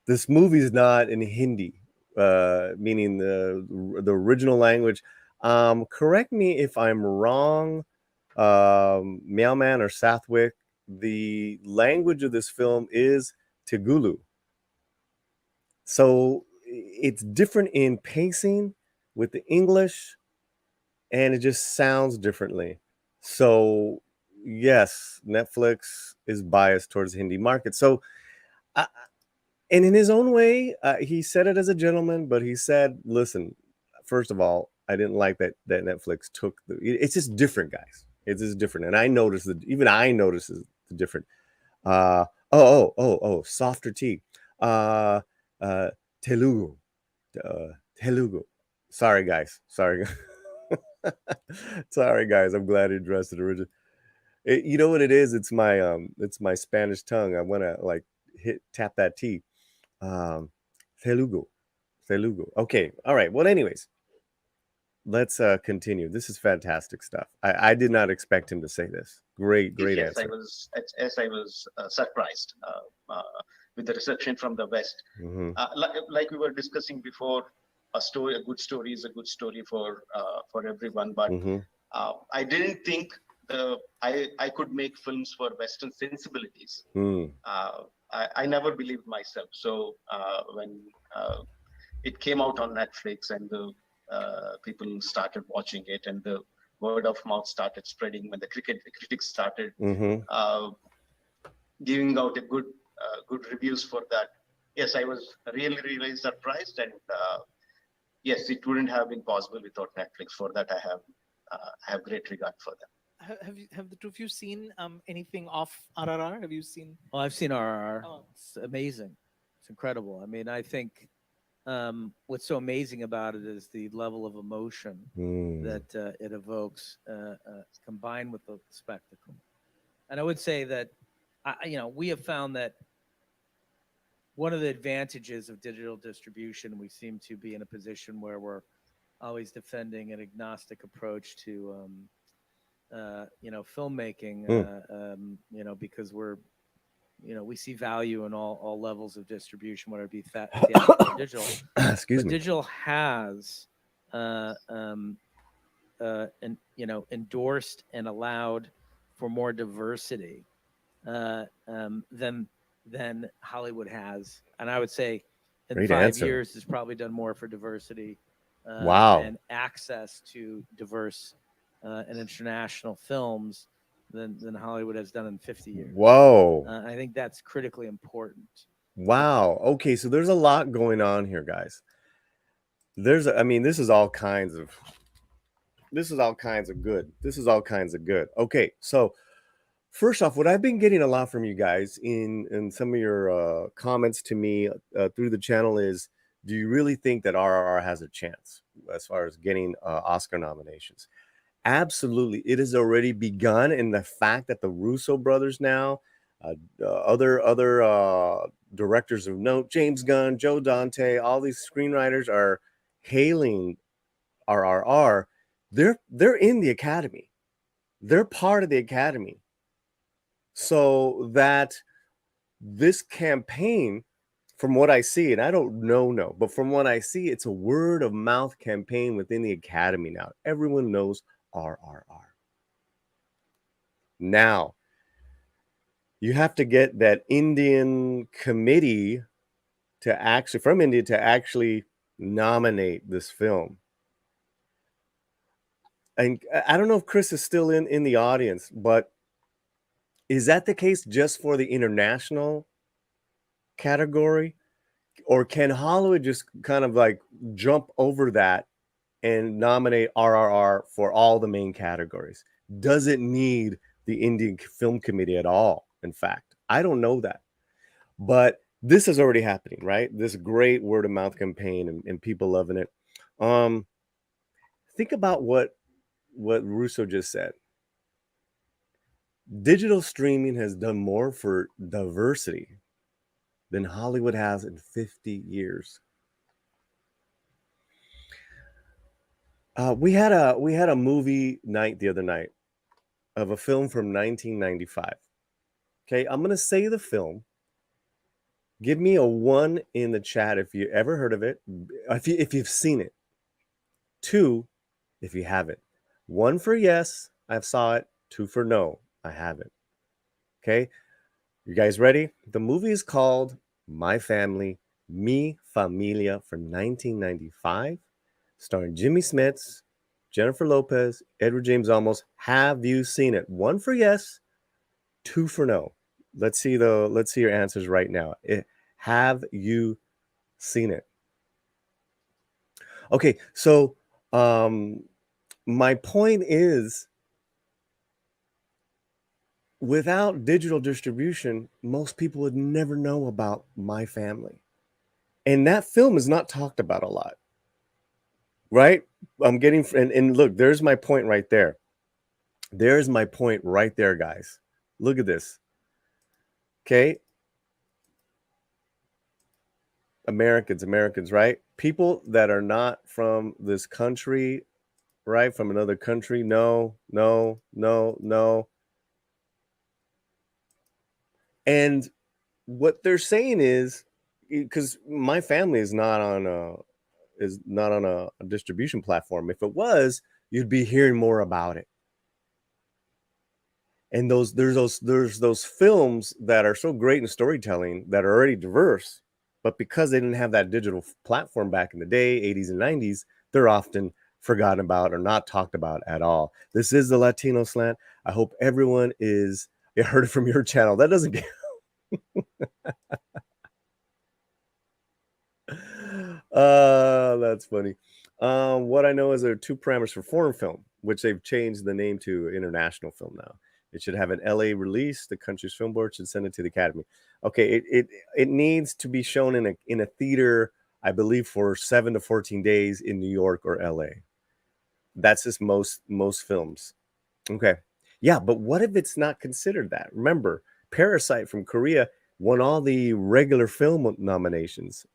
This movie is not in Hindi, meaning the original language. Correct me if I'm wrong, Mailman or Sathwick. The language of this film is Telugu. So it's different in pacing with the English, and it just sounds differently. So yes, Netflix is biased towards the Hindi market. So, and in his own way, he said it as a gentleman, but he said, listen, first of all, I didn't like that Netflix took it's just different, guys. It's just different. And I noticed that even I noticed the different. Softer T. Telugu. Telugu. Sorry, guys. Sorry. Sorry, guys. I'm glad he addressed it originally. You know what it is? It's my Spanish tongue. I want to like tap that T. Telugu. Okay. All right. Well, anyways, let's continue. This is fantastic stuff. I did not expect him to say this. Great answer. I was surprised with the reception from the West. Like we were discussing before, a good story is a good story for everyone. But I didn't think I could make films for Western sensibilities. I never believed myself. So when it came out on Netflix and the people started watching it and the word of mouth started spreading, when the critics started giving out a good reviews for that, yes, I was really surprised. And yes, it wouldn't have been possible without Netflix. For that, I have great regard for them. Have the 2 of you seen anything off RRR? Have you seen? Oh, I've seen RRR. Oh. It's amazing. It's incredible. I mean, I think what's so amazing about it is the level of emotion that it evokes, combined with the spectacle. And I would say that, we have found that one of the advantages of digital distribution, we seem to be in a position where we're always defending an agnostic approach to, filmmaking, because we're, we see value in all levels of distribution, whether it be theatrical or digital. Excuse me. Digital has, endorsed and allowed for more diversity than Hollywood has. And I would say in Great 5 answer. years has probably done more for diversity Wow. and access to diverse and international films than Hollywood has done in 50 years. Whoa. I think that's critically important. Wow. Okay, so there's a lot going on here, guys. I mean, this is all kinds of good. This is all kinds of good. Okay, so first off, what I've been getting a lot from you guys in some of your comments to me through the channel is, do you really think that RRR has a chance as far as getting Oscar nominations? Absolutely. It has already begun, and the fact that the Russo brothers now, other directors of note, James Gunn, Joe Dante, all these screenwriters are hailing RRR. They're in the Academy. They're part of the Academy. So that this campaign, from what I see, and I don't know, but from what I see, it's a word of mouth campaign within the Academy now. Everyone knows RRR. Now, you have to get that Indian committee from India to actually nominate this film. And I don't know if Chris is still in the audience, but is that the case just for the international category? Or can Hollywood just kind of like jump over that and nominate RRR for all the main categories? Does it need the Indian Film Committee at all? In fact, I don't know that. But this is already happening, right? This great word of mouth campaign and people loving it. Think about what Russo just said. Digital streaming has done more for diversity than Hollywood has in 50 years. We had a movie night the other night of a film from 1995. Okay, I'm gonna say the film. Give me a 1 in the chat if you ever heard of it, if you've seen it. 2, if you haven't. 1 for yes, I saw it. 2 for no, I haven't. Okay, you guys ready? The movie is called My Family, Mi Familia from 1995, starring Jimmy Smits, Jennifer Lopez, Edward James Olmos. Have you seen it? 1 for yes, 2 for no. Let's see your answers right now. Have you seen it? Okay, so my point is, without digital distribution, most people would never know about My Family. And that film is not talked about a lot. Right? And look, there's my point right there. There's my point right there, guys. Look at this. Okay? Americans, right? People that are not from this country, right? From another country, no. And what they're saying is, because My Family is not on a distribution platform. If it was, you'd be hearing more about it. And there's those films that are so great in storytelling that are already diverse, but because they didn't have that digital platform back in the day, 80s and 90s, they're often forgotten about or not talked about at all. This is the Latino Slant. I hope everyone you heard it from your channel. That doesn't get that's funny. What I know is there are 2 parameters for foreign film, which they've changed the name to international film now. It should have an LA release. The country's film board should send it to the Academy. Okay, it needs to be shown in a theater, I believe, for 7 to 14 days in New York or LA. That's just most films. Okay, yeah, but what if it's not considered that? Remember, Parasite from Korea won all the regular film nominations.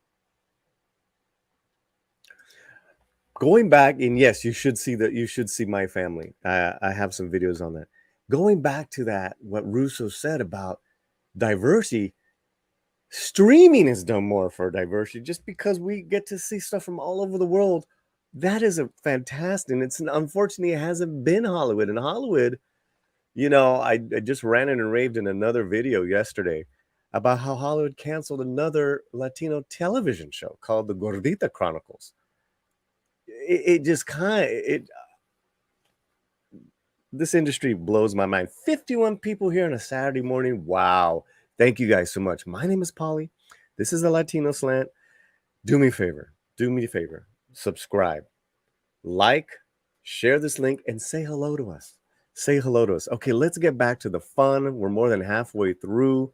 Going back, and yes, you should see My Family. I have some videos on that. Going back to that, what Russo said about diversity, streaming has done more for diversity just because we get to see stuff from all over the world. That is a fantastic, and unfortunately, it hasn't been Hollywood. And Hollywood, You know, I just ranted and raved in another video yesterday about how Hollywood canceled another Latino television show called The Gordita Chronicles. It just this industry blows my mind. 51 people here on a Saturday morning. Wow. Thank you guys so much. My name is Paulie. This is the Latino Slant. Do me a favor. Subscribe, like, share this link, and say hello to us. Say hello to us. Okay, let's get back to the fun. We're more than halfway through.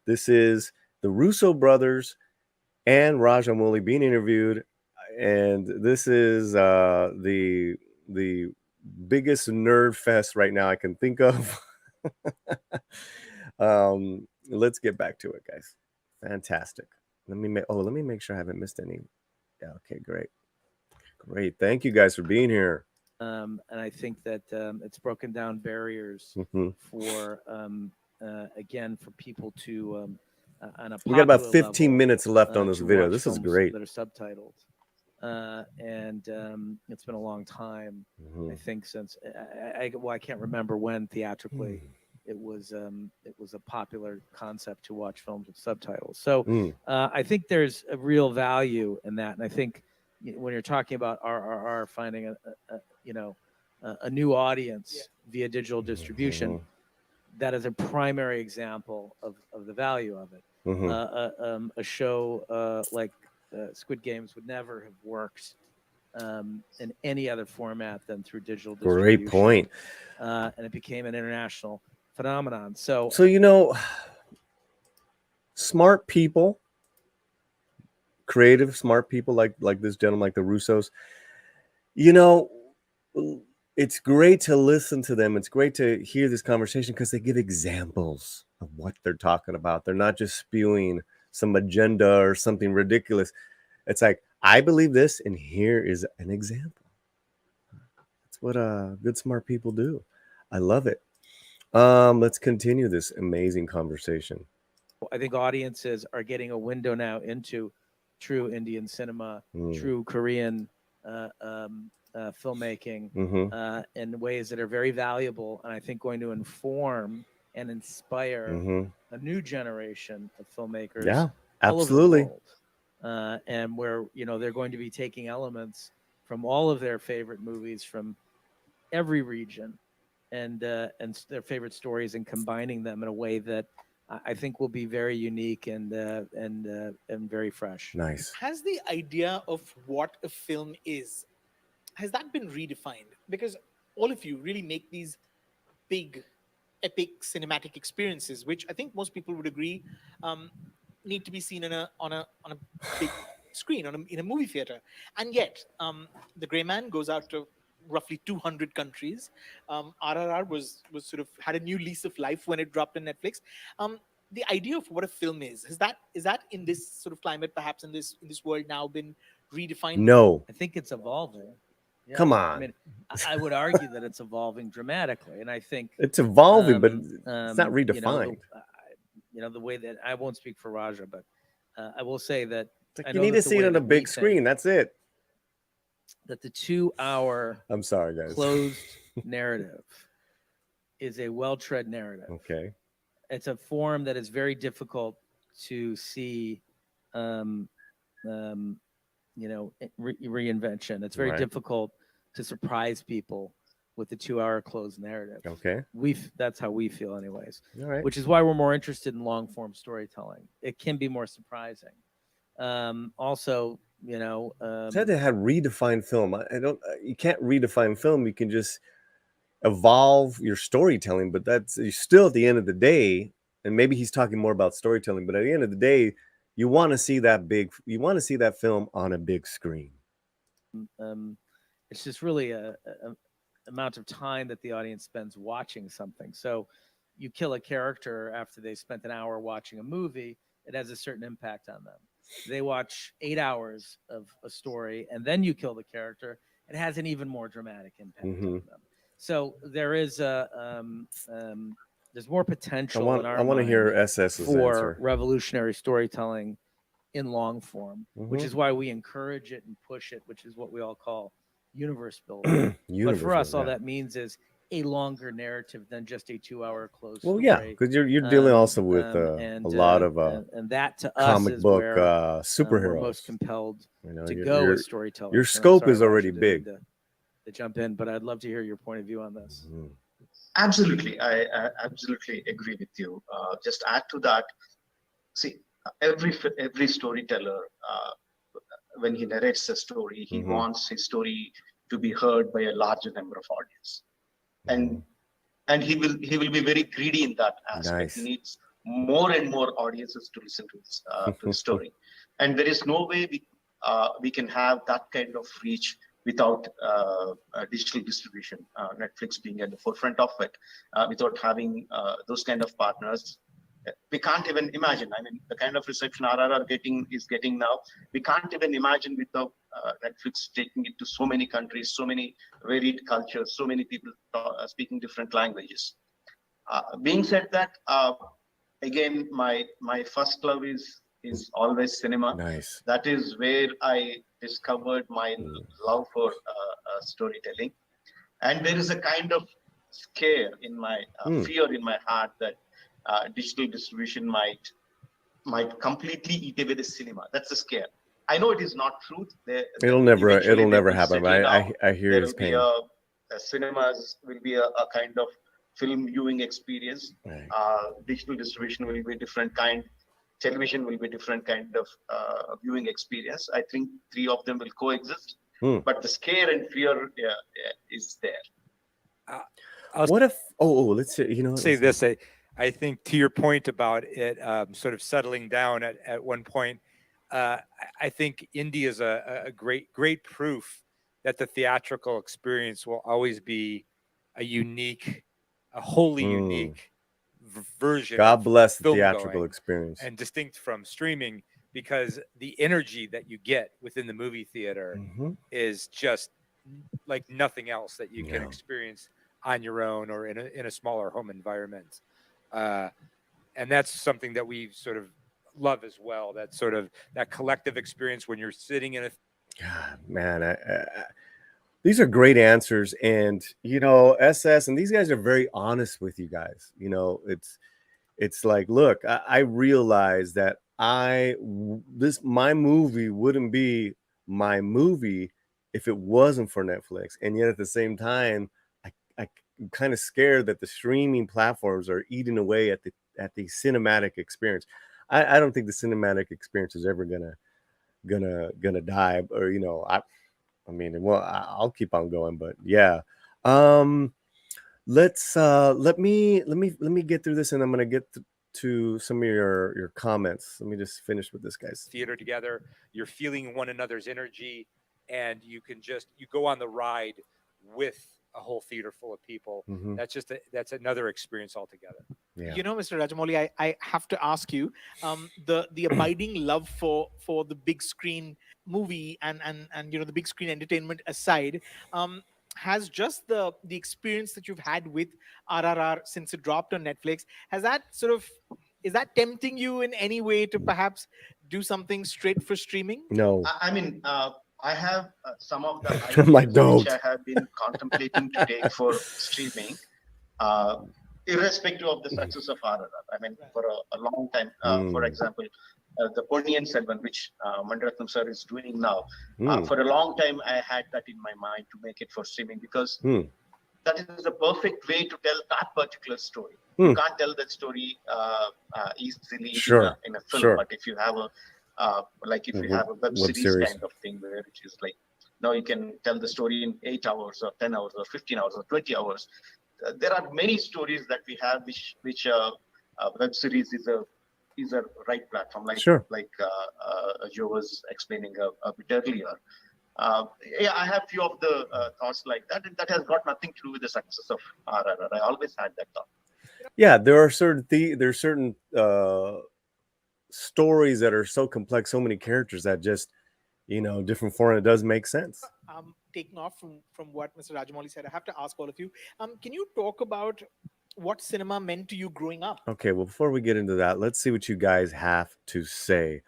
This is the Russo brothers and Rajamouli being interviewed. And this is the biggest nerd fest right now I can think of. Let's get back to it, guys. Fantastic. Let me make sure I haven't missed any. Yeah, okay, great. Thank you guys for being here. And I think that it's broken down barriers for again, for people to on a we got about 15 level, minutes left on this video. This is great. That are subtitled. And it's been a long time, I think, since I can't remember when theatrically it was a popular concept to watch films with subtitles. So I think there's a real value in that, and I think when you're talking about RRR finding a new audience via digital distribution, that is a primary example of the value of it. A show like Squid Games would never have worked in any other format than through digital distribution. Great point. And it became an international phenomenon. So smart people, creative, smart people like this gentleman, like the Russos, it's great to listen to them. It's great to hear this conversation because they give examples of what they're talking about. They're not just spewing some agenda or something ridiculous. It's like, I believe this, and here is an example. That's what good, smart people do. I love it. Let's continue this amazing conversation. I think audiences are getting a window now into true Indian cinema, true Korean filmmaking in ways that are very valuable, and I think going to inform and inspire a new generation of filmmakers. Yeah, absolutely. All over the world. And where they're going to be taking elements from all of their favorite movies from every region and their favorite stories and combining them in a way that I think will be very unique and very fresh. Nice. Has the idea of what a film is, has that been redefined? Because all of you really make these big, epic cinematic experiences, which I think most people would agree need to be seen on a big screen, in a movie theater. And yet, The Gray Man goes out to roughly 200 countries. RRR was sort of had a new lease of life when it dropped on Netflix. The idea of what a film is that in this sort of climate, perhaps in this world now, been redefined? No, I think it's evolving. Yeah. Come on. I mean, I would argue that it's evolving dramatically, and I think it's evolving, but it's not redefined. The way that I won't speak for Raja, but I will say that you need to see it on a big screen. That's it. That the 2-hour I'm sorry, guys. closed narrative is a well-tread narrative. Okay. It's a form that is very difficult to see, reinvention. It's very difficult to surprise people with the 2-hour closed narrative. Okay. That's how we feel anyways. All right. Which is why we're more interested in long form storytelling. It can be more surprising. Also, said they had redefined film. You can't redefine film. You can just evolve your storytelling, but that's still at the end of the day, and maybe he's talking more about storytelling, but at the end of the day, you want to see that film on a big screen. It's just really a amount of time that the audience spends watching something. So you kill a character after they spent an hour watching a movie, it has a certain impact on them. They watch 8 hours of a story and then you kill the character, it has an even more dramatic impact on them. So there is there's more potential I want to hear SS's for answer. Revolutionary storytelling in long form, which is why we encourage it and push it, which is what we all call universe building. But for us, all that means is a longer narrative than just a 2-hour closed Well, story. yeah, because you're dealing also with a lot of and that to comic us is book where superheroes. we're most compelled to your, go with storytelling. Your scope is already big. To jump in, but I'd love to hear your point of view on this. Absolutely, I absolutely agree with you. Just add to that. See, every storyteller, when he narrates a story, he wants his story to be heard by a larger number of audience, and he will be very greedy in that aspect. Nice. He needs more and more audiences to listen to the story, and there is no way we can have that kind of reach without digital distribution. Netflix being at the forefront of it, without having those kind of partners. We can't even imagine. I mean, the kind of reception RRR is getting now, we can't even imagine without Netflix taking it to so many countries, so many varied cultures, so many people speaking different languages. Being said that, again, my first love is always cinema. Nice. That is where I discovered my love for storytelling, and there is a kind of scare in my fear in my heart that digital distribution might completely eat away the cinema. That's a scare. I know it is not truth. It'll never happen. I hear his pain. Cinemas will be a kind of film viewing experience. Right. Digital distribution will be a different kind. Television will be a different kind of viewing experience. I think three of them will coexist. But the scare and fear is there. What if? Let's say, say this. I think to your point about it sort of settling down at one point, I think India is a great proof that the theatrical experience will always be a wholly unique version. God bless the film theatrical experience, and distinct from streaming, because the energy that you get within the movie theater is just like nothing else that you can experience on your own or in a smaller home environment. And that's something that we sort of love as well. That sort of that collective experience when you're sitting in a. God, man, these are great answers, and SS and these guys are very honest with you guys. It's like, look, I realize that my movie wouldn't be my movie if it wasn't for Netflix, and yet at the same time, I'm kind of scared that the streaming platforms are eating away at the cinematic experience. I don't think the cinematic experience is ever gonna die, or I'll keep on going, but yeah. Let me get through this, and I'm gonna get to some of your comments. Let me just finish with this, guys. Theater together, you're feeling one another's energy, and you go on the ride with a whole theater full of people. That's another experience altogether. Yeah. Mr. Rajamouli, I have to ask you, the abiding love for the big screen movie and the big screen entertainment aside, has just the experience that you've had with RRR since it dropped on Netflix, is that tempting you in any way to perhaps do something straight for streaming? No. I mean, I have some of the ideas which I have been contemplating to take for streaming, irrespective of the success of RRR. I mean, for a long time, for example, the Ponniyin Selvan, which Maniratnam sir is doing now, for a long time I had that in my mind to make it for streaming, because that is the perfect way to tell that particular story. You can't tell that story easily in a film, but if you have a have a web series kind of thing, which is like, now you can tell the story in 8 hours or 10 hours or 15 hours or 20 hours. There are many stories that we have which web series is a right platform, like Joe was explaining a bit earlier. I have few of the thoughts like that, and that has got nothing to do with the success of RRR. I always had that thought. Yeah, there are certain stories that are so complex, so many characters that just different form. It does make sense. Taking off from what Mr. Rajamouli said, I have to ask all of you, can you talk about what cinema meant to you growing up? Okay, well, before we get into that, let's see what you guys have to say.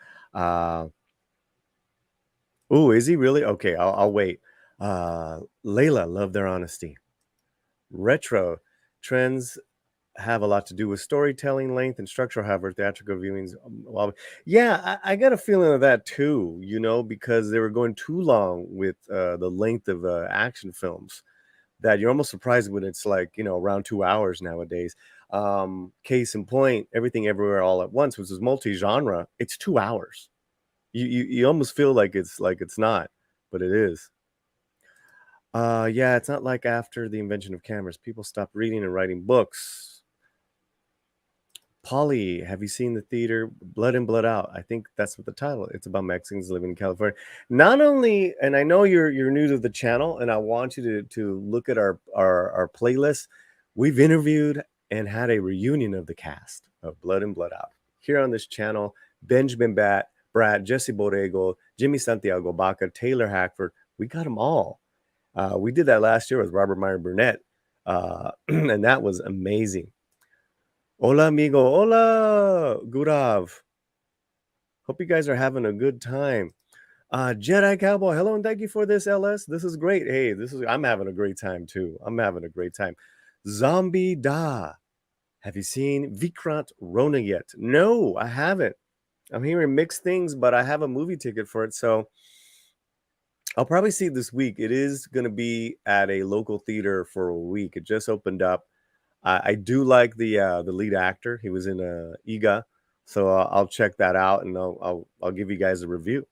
Is he really? Okay, I'll wait. Layla, love their honesty. retro trends have a lot to do with storytelling, length, and structure. However, theatrical viewings, yeah, I got a feeling of that too. You know, because they were going too long with the length of action films. That you're almost surprised when it's like, you know, around 2 hours nowadays. Case in point, Everything Everywhere All at Once, which is multi-genre. It's 2 hours. You almost feel like it's not, but it is. Yeah, it's not like after the invention of cameras, people stopped reading and writing books. Paulie, have you seen the theater Blood In, Blood Out? I think that's what the title. It's about Mexicans living in California. Not only, and I know you're new to the channel, and I want you to look at our playlist. We've interviewed and had a reunion of the cast of Blood In, Blood Out here on this channel. Benjamin Brad, Jesse Borrego, Jimmy Santiago Baca, Taylor Hackford. We got them all. We did that last year with Robert Meyer Burnett, and that was amazing. Hola, amigo. Hola, Gurav. Hope you guys are having a good time. Jedi Cowboy, hello, and thank you for this, LS. This is great. Hey, I'm having a great time, too. I'm having a great time. Zombie Da. Have you seen Vikrant Rona yet? No, I haven't. I'm hearing mixed things, but I have a movie ticket for it, so I'll probably see it this week. It is going to be at a local theater for a week. It just opened up. I do like the lead actor. He was in Iga, so I'll check that out and I'll give you guys a review.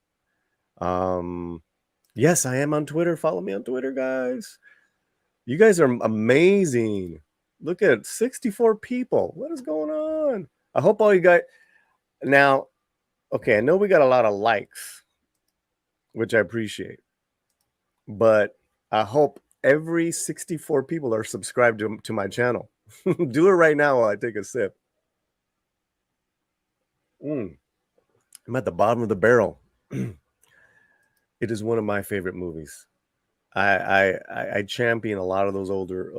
Yes, I am on Twitter. Follow me on Twitter, guys. You guys are amazing. Look at 64 people. What is going on? I hope all you guys now. Okay, I know we got a lot of likes, which I appreciate, but I hope every 64 people are subscribed to my channel. Do it right now while I take a sip. I'm at the bottom of the barrel. It is one of my favorite movies. I champion a lot of those older.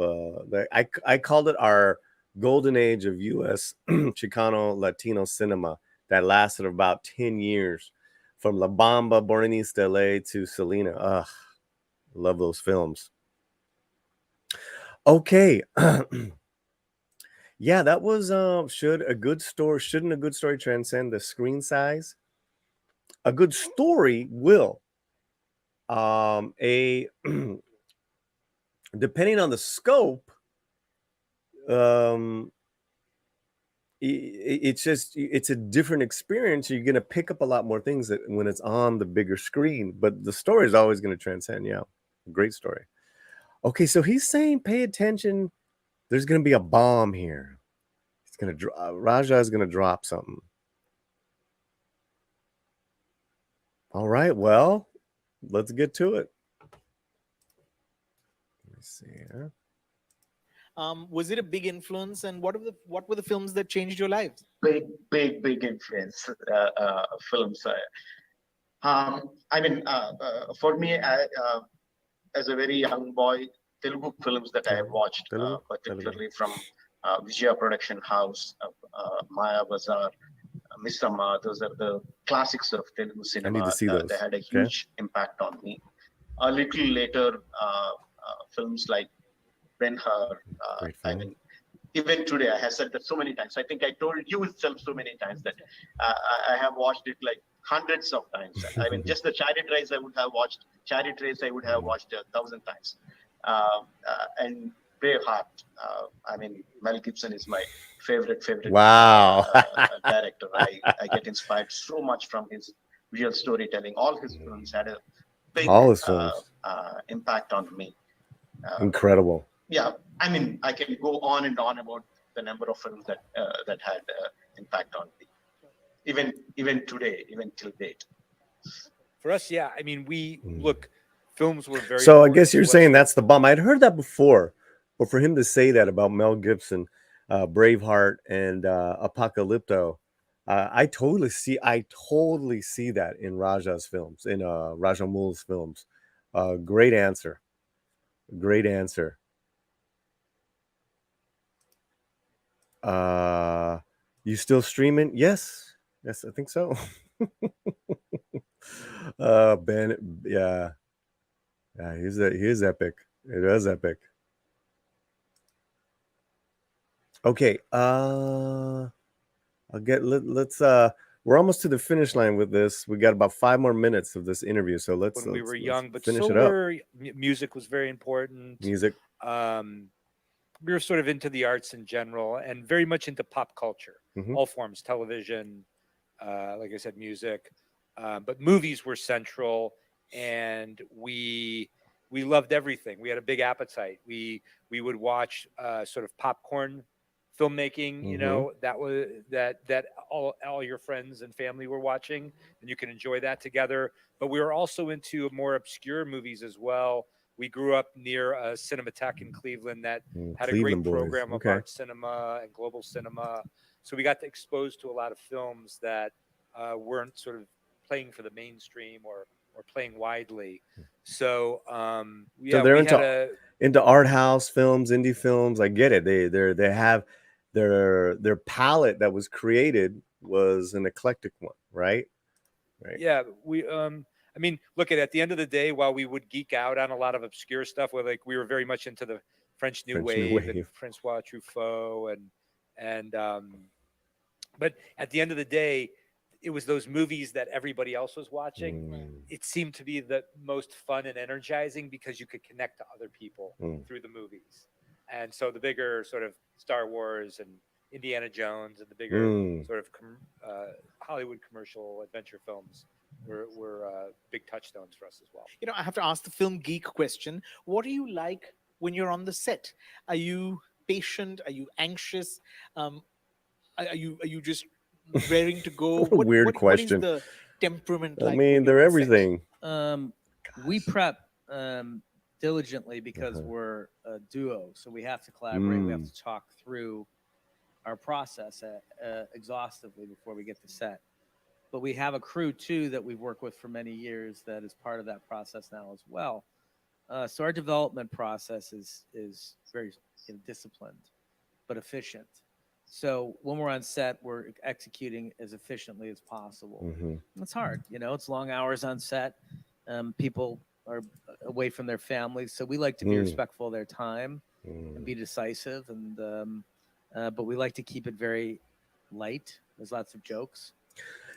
I called it our golden age of U.S. Chicano Latino cinema that lasted about 10 years, from La Bamba, Bornista LA to Selena. Love those films. Okay. Yeah, that was shouldn't a good story transcend the screen size? A good story will. Depending on the scope, it's a different experience. You're gonna pick up a lot more things that when it's on the bigger screen, but the story is always gonna transcend. Yeah, great story. Okay, so he's saying pay attention. There's gonna be a bomb here. Raja is gonna drop something. All right, well, let's get to it. Let me see here. Was it a big influence, and what were the films that changed your lives? Big influence films. I mean, for me, as a very young boy, Telugu films that I have watched, particularly from Vijaya Production House, Maya Bazaar, Misrama, those are the classics of Telugu cinema. I need to see those. They had a huge impact on me. A little later, films like Ben-Hur. I mean, even today, I have said that so many times. I think I told you itself so many times that I have watched it like hundreds of times. I mean, just the Chariot Race I would have watched 1,000 times. And Braveheart. I mean, Mel Gibson is my favorite. Wow. Director. I get inspired so much from his real storytelling. All his films had a big impact on me. Incredible. Yeah, I mean, I can go on and on about the number of films that had impact on me, even today, even till date. For us, yeah, I mean, we look, films were very. So I guess you're saying that's the bomb. I'd heard that before, but for him to say that about Mel Gibson, Braveheart, and Apocalypto, I totally see that in Raja's films, in Rajamouli's films. Great answer. Great answer. You still streaming? Yes, I think so. Ben, yeah, he is epic. It is epic. Okay. I'll get. Let's. We're almost to the finish line with this. We got about 5 more minutes of this interview, so let's. When we were young, but finish so it up. Music was very important. Music. We were sort of into the arts in general, and very much into pop culture, all forms, television, like I said, music, but movies were central, and we loved everything. We had a big appetite. We would watch sort of popcorn filmmaking, you know, that was that all your friends and family were watching, and you can enjoy that together. But we were also into more obscure movies as well. We grew up near a Cinematheque in Cleveland that had a great program of art cinema and global cinema. So we got exposed to a lot of films that weren't sort of playing for the mainstream or playing widely. So yeah, so they're into art house films, indie films. I get it. They have their palette that was created was an eclectic one, right? Yeah, we I mean, look at the end of the day, while we would geek out on a lot of obscure stuff, where like we were very much into the French New Wave and Francois Truffaut and but at the end of the day, it was those movies that everybody else was watching. It seemed to be the most fun and energizing because you could connect to other people through the movies. And so the bigger sort of Star Wars and Indiana Jones and the bigger sort of Hollywood commercial adventure films were big touchstones for us as well. You know, I have to ask the film geek question. What do you like when you're on the set? Are you patient? Are you anxious? Are you just raring to go? Weird question. What is the temperament like? I mean, they're everything. We prep diligently because we're a duo, so we have to collaborate. We have to talk through our process exhaustively before we get to set. But we have a crew too that we've worked with for many years that is part of that process now as well. So our development process is very disciplined but efficient. So when we're on set, we're executing as efficiently as possible. It's hard, you know, it's long hours on set. People are away from their families, so we like to be respectful of their time and be decisive. And but we like to keep it very light. There's lots of jokes.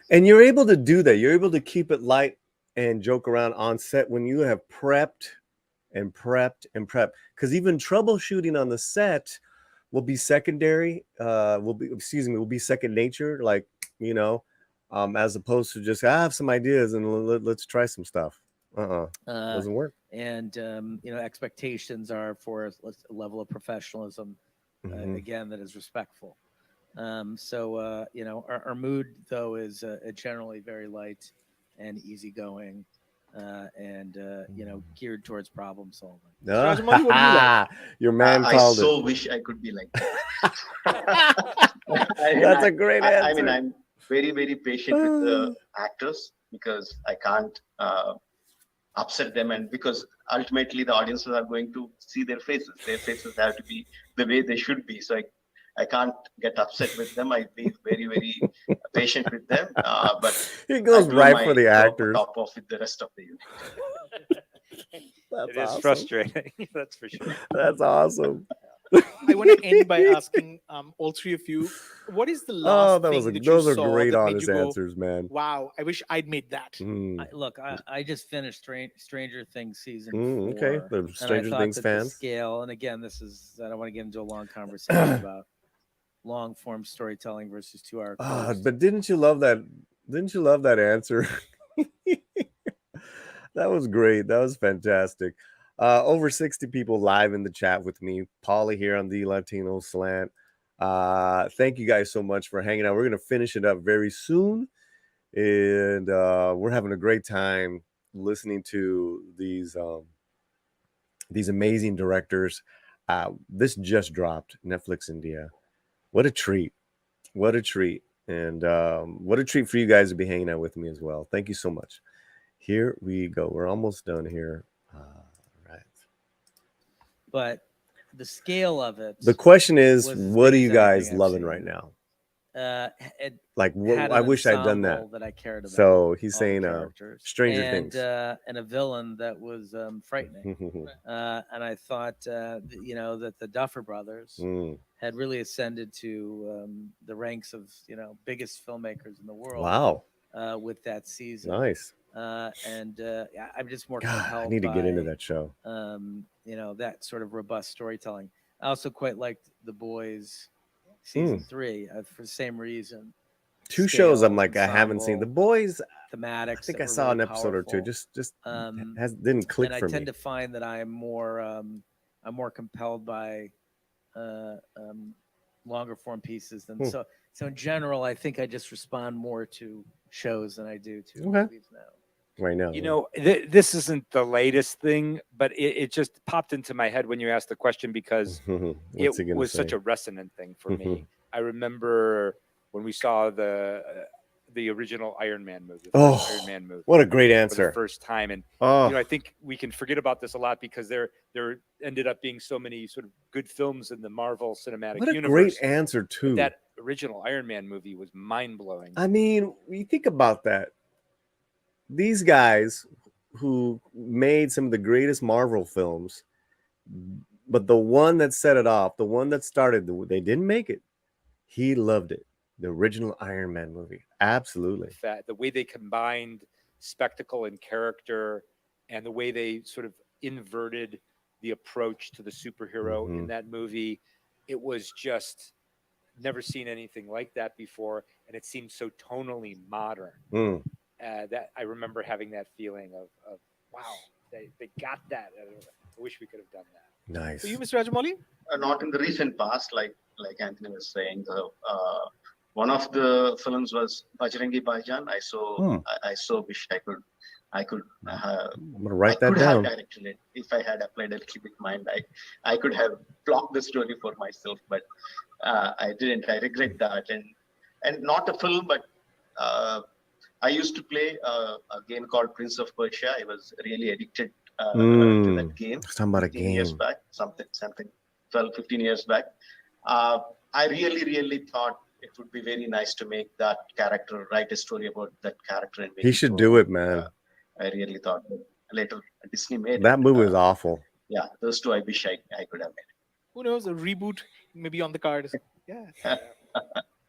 And you're able to do that. You're able to keep it light and joke around on set when you have prepped and prepped and prepped. Because even troubleshooting on the set will be secondary. Will be second nature. Like, you know, as opposed to just I have some ideas and let's try some stuff. Doesn't work. And you know, expectations are for a level of professionalism. Again, that is respectful. So you know, our mood though is generally very light and easygoing, and you know, geared towards problem solving. Rajamouli, what do you like? Your man called it. I so wish I could be like that. That's a great answer. I mean, I'm very, very patient with the actors because I can't upset them, and because ultimately the audiences are going to see their faces. Their faces have to be the way they should be. So I can't get upset with them. I be very, very patient with them. But he goes right for the actors. Top off with the rest of the unit. It is frustrating. That's for sure. That's awesome. I want to end by asking all three of you, what is the last thing that you saw? Those are great, honest answers, man. Wow, I wish I'd made that. Look, I just finished Stranger Things season 4. Okay, the Stranger Things fans. The scale, and again, this is I don't want to get into a long conversation about long form storytelling versus 2-hour. But didn't you love that? Didn't you love that answer? That was great. That was fantastic. Over 60 people live in the chat with me. Paulie here on the Latino Slant. Thank you guys so much for hanging out. We're going to finish it up very soon. And we're having a great time listening to these amazing directors. This just dropped, Netflix India. What a treat. What a treat. And what a treat for you guys to be hanging out with me as well. Thank you so much. Here we go. We're almost done here. But the scale of it. The question is, what are you guys loving right now? Like, I wish I'd done that. I cared about. So he's saying Stranger Things. And a villain that was frightening. And I thought, you know, that the Duffer Brothers had really ascended to the ranks of, you know, biggest filmmakers in the world. Wow. With that season. Nice. I'm just more God, compelled I need to get into by, that show. You know, that sort of robust storytelling. I also quite liked The Boys season 3 for the same reason. Two shows I'm like, I haven't seen. The Boys, thematics. I think I saw an episode or two. Just didn't click for me. I tend to find that I'm more compelled by longer form pieces than so in general. I think I just respond more to shows than I do to movies now. Right now, you know, this isn't the latest thing, but it just popped into my head when you asked the question because it was such a resonant thing for me. I remember when we saw the original Iron Man movie. Iron Man movie. What a great answer! For the first time, and you know, I think we can forget about this a lot because there ended up being so many sort of good films in the Marvel Cinematic Universe. What a great answer too! That original Iron Man movie was mind blowing. I mean, you think about that. These guys who made some of the greatest Marvel films, but the one that set it off, the one that started, they didn't make it. He loved it. The original Iron Man movie. Absolutely. The way they combined spectacle and character and the way they sort of inverted the approach to the superhero in that movie, it was just never seen anything like that before. And it seemed so tonally modern. That I remember having that feeling of wow, they got that. I wish we could have done that. Nice. For you, Mr. Rajamouli? Not in the recent past, like Anthony was saying. One of the films was Bajrangi Bhaijaan. I so wish I could. I'm gonna write that down. Have directed it. If I had applied a little bit mind, I could have blocked the story for myself, but I didn't. I regret that. And not a film, but. I used to play a game called Prince of Persia. I was really addicted to that game. Talking about a game. Years back, something 12, 15 years back. I really thought it would be very nice to make that character, write a story about that character. And he should do it, man. I really thought that later Disney made that movie was awful. Yeah, those two I wish I could have made. Who knows, a reboot maybe on the cards. Yeah.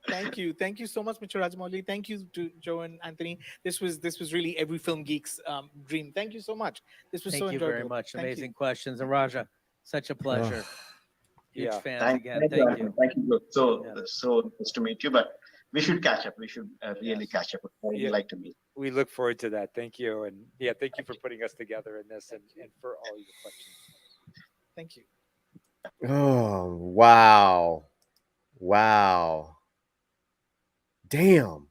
Thank you so much, Mr. Rajamouli. Thank you to Joe and Anthony. This was really every film geek's dream. Thank you so much. This was so enjoyable. Thank you very much. Amazing questions. And Raja, such a pleasure. Huge fans again. Thank you. Thank you. So nice to meet you. But we should catch up. We should really catch up. I'd like to meet. We look forward to that. Thank you. And thank you for putting us together in this and for all your questions. Thank you. Oh, wow. Damn.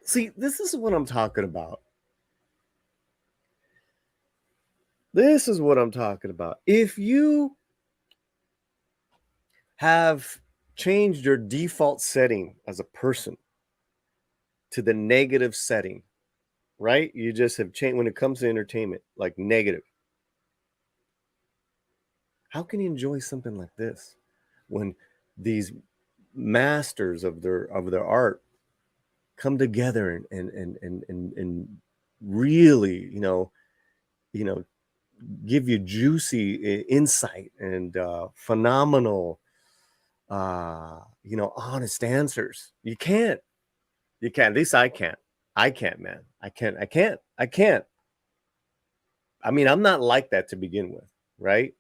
See, this is what I'm talking about. If you have changed your default setting as a person to the negative setting, right? You just have changed when it comes to entertainment, like negative. How can you enjoy something like this when these masters of their art come together and really, give you juicy insight and phenomenal, honest answers? You can't. At least I can't. I can't, man. I can't. I mean, I'm not like that to begin with, right?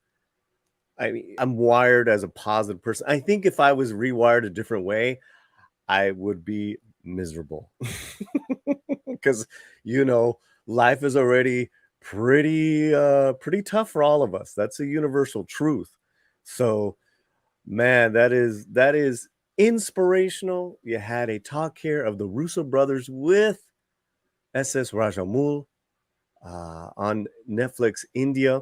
I mean, I'm wired as a positive person. I think if I was rewired a different way, I would be miserable because, life is already pretty tough for all of us. That's a universal truth. So, man, that is inspirational. You had a talk here of the Russo brothers with SS Rajamouli on Netflix India.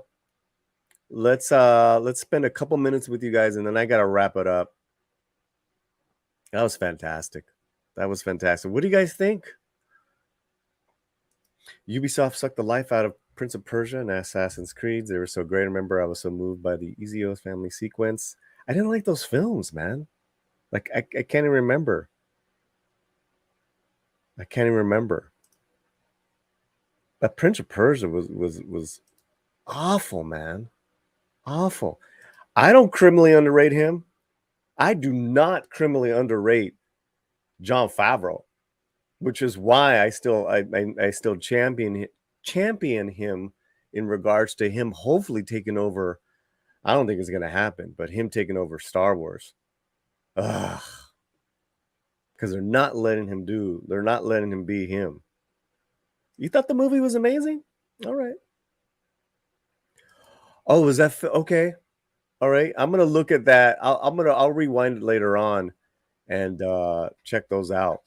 Let's spend a couple minutes with you guys, and then I gotta wrap it up. That was fantastic. What do you guys think? Ubisoft sucked the life out of Prince of Persia and Assassin's Creed. They were so great. I remember I was so moved by the Ezios family sequence. I didn't like those films, man. Like I can't even remember. I can't even remember. But Prince of Persia was awful, man. Awful. I don't criminally underrate him. I do not criminally underrate Jon Favreau, which is why I still champion him in regards to him hopefully taking over. I don't think it's going to happen, but him taking over Star Wars. Ugh. Because they're not letting him be him. You thought the movie was amazing? All right. Oh, is that okay? All right. I'm gonna look at that. I'll rewind it later on and check those out.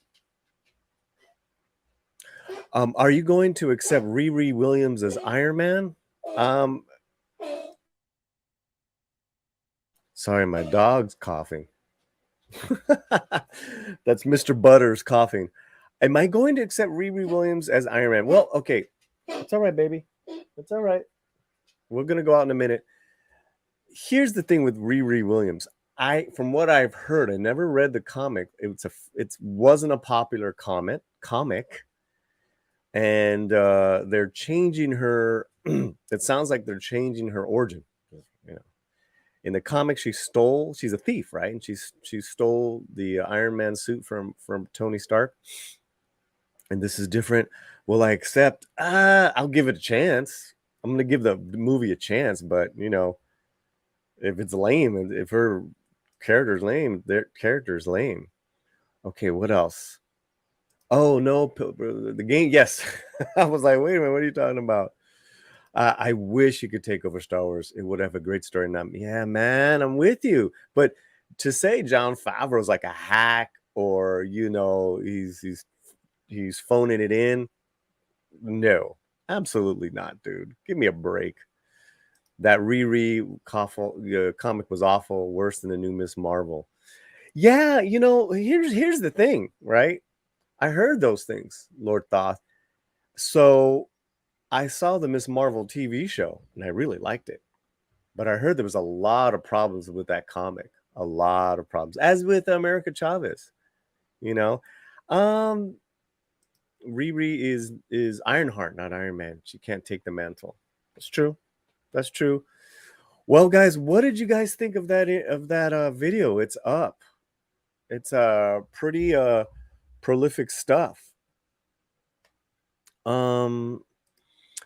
Are you going to accept Riri Williams as Iron Man? Sorry, my dog's coughing. That's Mr. Butters coughing. Am I going to accept Riri Williams as Iron Man? Well, okay. It's all right, baby. It's all right. We're going to go out in a minute. Here's the thing with Riri Williams. From what I've heard, I never read the comic. It wasn't a popular comic. And they're changing her. It sounds like they're changing her origin. You know, in the comic, she's a thief, right? And she stole the Iron Man suit from Tony Stark. And this is different. Will I accept? I'll give it a chance. I'm going to give the movie a chance, but you know, if it's lame and if her character's lame, their character's lame. Okay, what else? Oh no, the game. Yes, I was like, wait a minute, what are you talking about? I wish he could take over Star Wars. It would have a great story. Now, yeah, man, I'm with you. But to say Jon Favreau's like a hack, or you know, he's phoning it in, no, absolutely not, dude. Give me a break. That comic was awful, worse than the new Miss Marvel. Yeah, you know, here's the thing, right? I heard those things, Lord Thoth. So I saw the Miss Marvel TV show, and I really liked it. But I heard there was a lot of problems with that comic. A lot of problems, as with America Chavez. You know, Riri is Ironheart, not Iron Man. She can't take the mantle. That's true. That's true. Well, guys, what did you guys think of that video? It's up. It's pretty prolific stuff.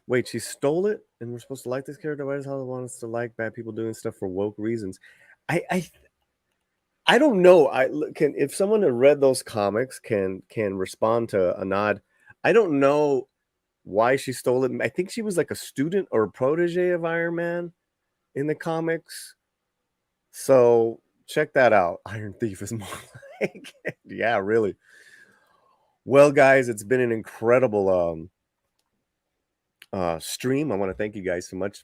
Wait, she stole it, and we're supposed to like this character. Why does Hollywood want us to like bad people doing stuff for woke reasons? I don't know. If someone that read those comics can respond to a nod. I don't know why she stole it. I think she was like a student or a protege of Iron Man in the comics. So check that out. Iron Thief is more like, yeah, really. Well, guys, it's been an incredible stream. I want to thank you guys so much.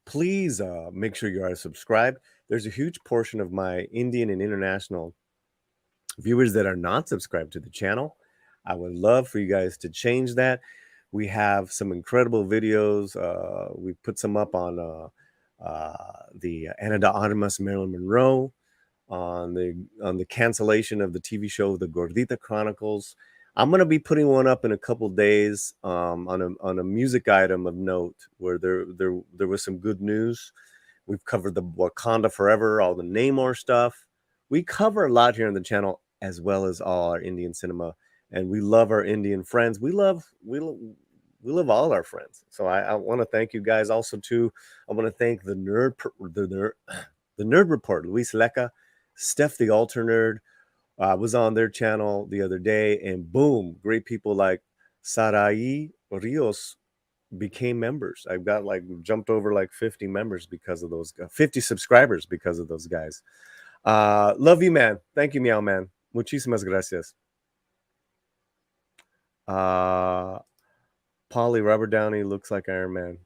Please make sure you are subscribed. There's a huge portion of my Indian and international viewers that are not subscribed to the channel. I would love for you guys to change that. We have some incredible videos. We put some up on the Anna de Armas Marilyn Monroe, on the cancellation of the TV show The Gordita Chronicles. I'm going to be putting one up in a couple days on a music item of note where there was some good news. We've covered the Wakanda Forever, all the Namor stuff. We cover a lot here on the channel, as well as all our Indian cinema, and we love our Indian friends. We love all our friends. So I want to thank you guys. Also, too, I want to thank the Nerd Report, Luis Leca, Steph the Alter Nerd. I was on their channel the other day, and boom, great people like Sarai Rios became members. I've got jumped over 50 members because of those 50 subscribers because of those guys. Love you, man. Thank you, Meow Man. Muchísimas gracias. Paulie, Robert Downey looks like Iron Man.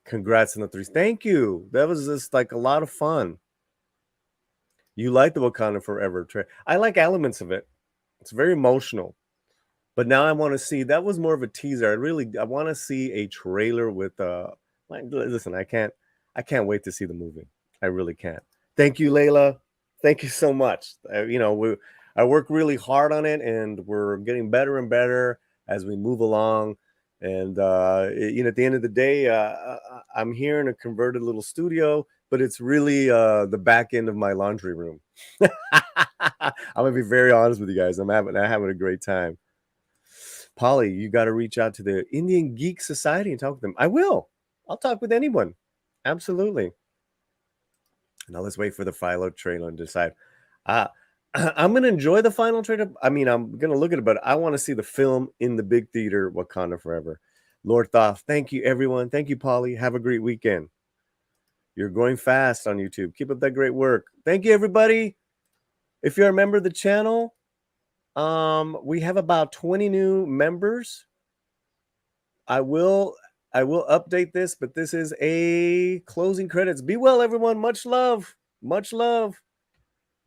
Congrats on the 3. Thank you. That was just a lot of fun. You like the Wakanda Forever trailer. I like elements of it. It's very emotional. But now I want to see. That was more of a teaser. I want to see a trailer with. Listen, I can't wait to see the movie. I really can't. Thank you, Layla. Thank you so much. I work really hard on it, and we're getting better and better as we move along. And at the end of the day, I'm here in a converted little studio, but it's really the back end of my laundry room. I'm gonna be very honest with you guys. I'm having a great time. Paulie, you got to reach out to the Indian Geek Society and talk with them. I will. I'll talk with anyone. Absolutely. Now let's wait for the final trailer and decide. I'm going to enjoy the final trailer. I mean, I'm going to look at it, but I want to see the film in the big theater, Wakanda Forever. Lord Thoth, thank you, everyone. Thank you, Paulie. Have a great weekend. You're going fast on YouTube. Keep up that great work. Thank you, everybody. If you're a member of the channel, we have about 20 new members. I will update this, but this is a closing credits. Be well, everyone. Much love. Much love.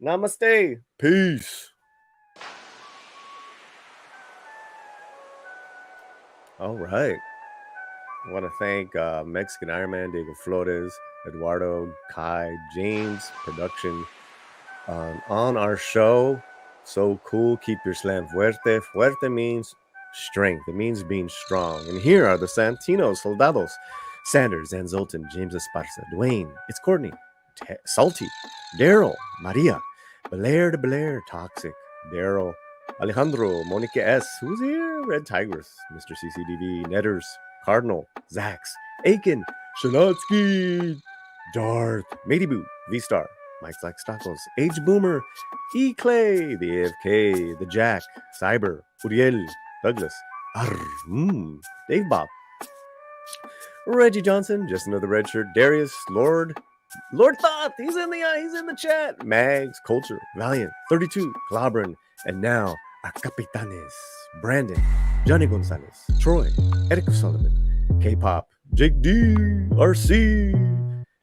Namaste. Peace. All right. I want to thank Mexican Iron Man, Diego Flores, Eduardo, Kai, James, production on our show. So cool. Keep your slam fuerte. Fuerte means strength. It means being strong. And here are the Santinos, Soldados, Sanders, and Zoltan, James Esparza, Dwayne, it's Courtney, Salty, Daryl, Maria, Belair de Belair, Toxic, Daryl, Alejandro, Monica S, who's here? Red Tigress, Mr. CCDV, Netters, Cardinal, Zax, Aiken, Shalotsky, Darth, Matyboo, V-Star, Mike Slack Stockles, Age Boomer, E Clay, the AFK, the Jack, Cyber, Uriel, Douglas, Dave Bob, Reggie Johnson, just another red shirt, Darius, Lord Thoth, he's in the chat, Mags, Culture, Valiant, 32, Clobberin, and now our Capitanes, Brandon, Johnny Gonzalez, Troy, Eric Sullivan, K-Pop, Jake D, RC,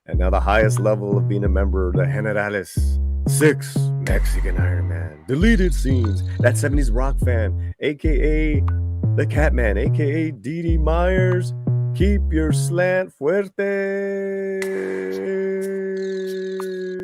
and now the highest level of being a member, the Generales, 6, Mexican Iron Man, deleted scenes, that 70s rock fan, aka the Catman, aka Dee Myers. Keep your slant fuerte.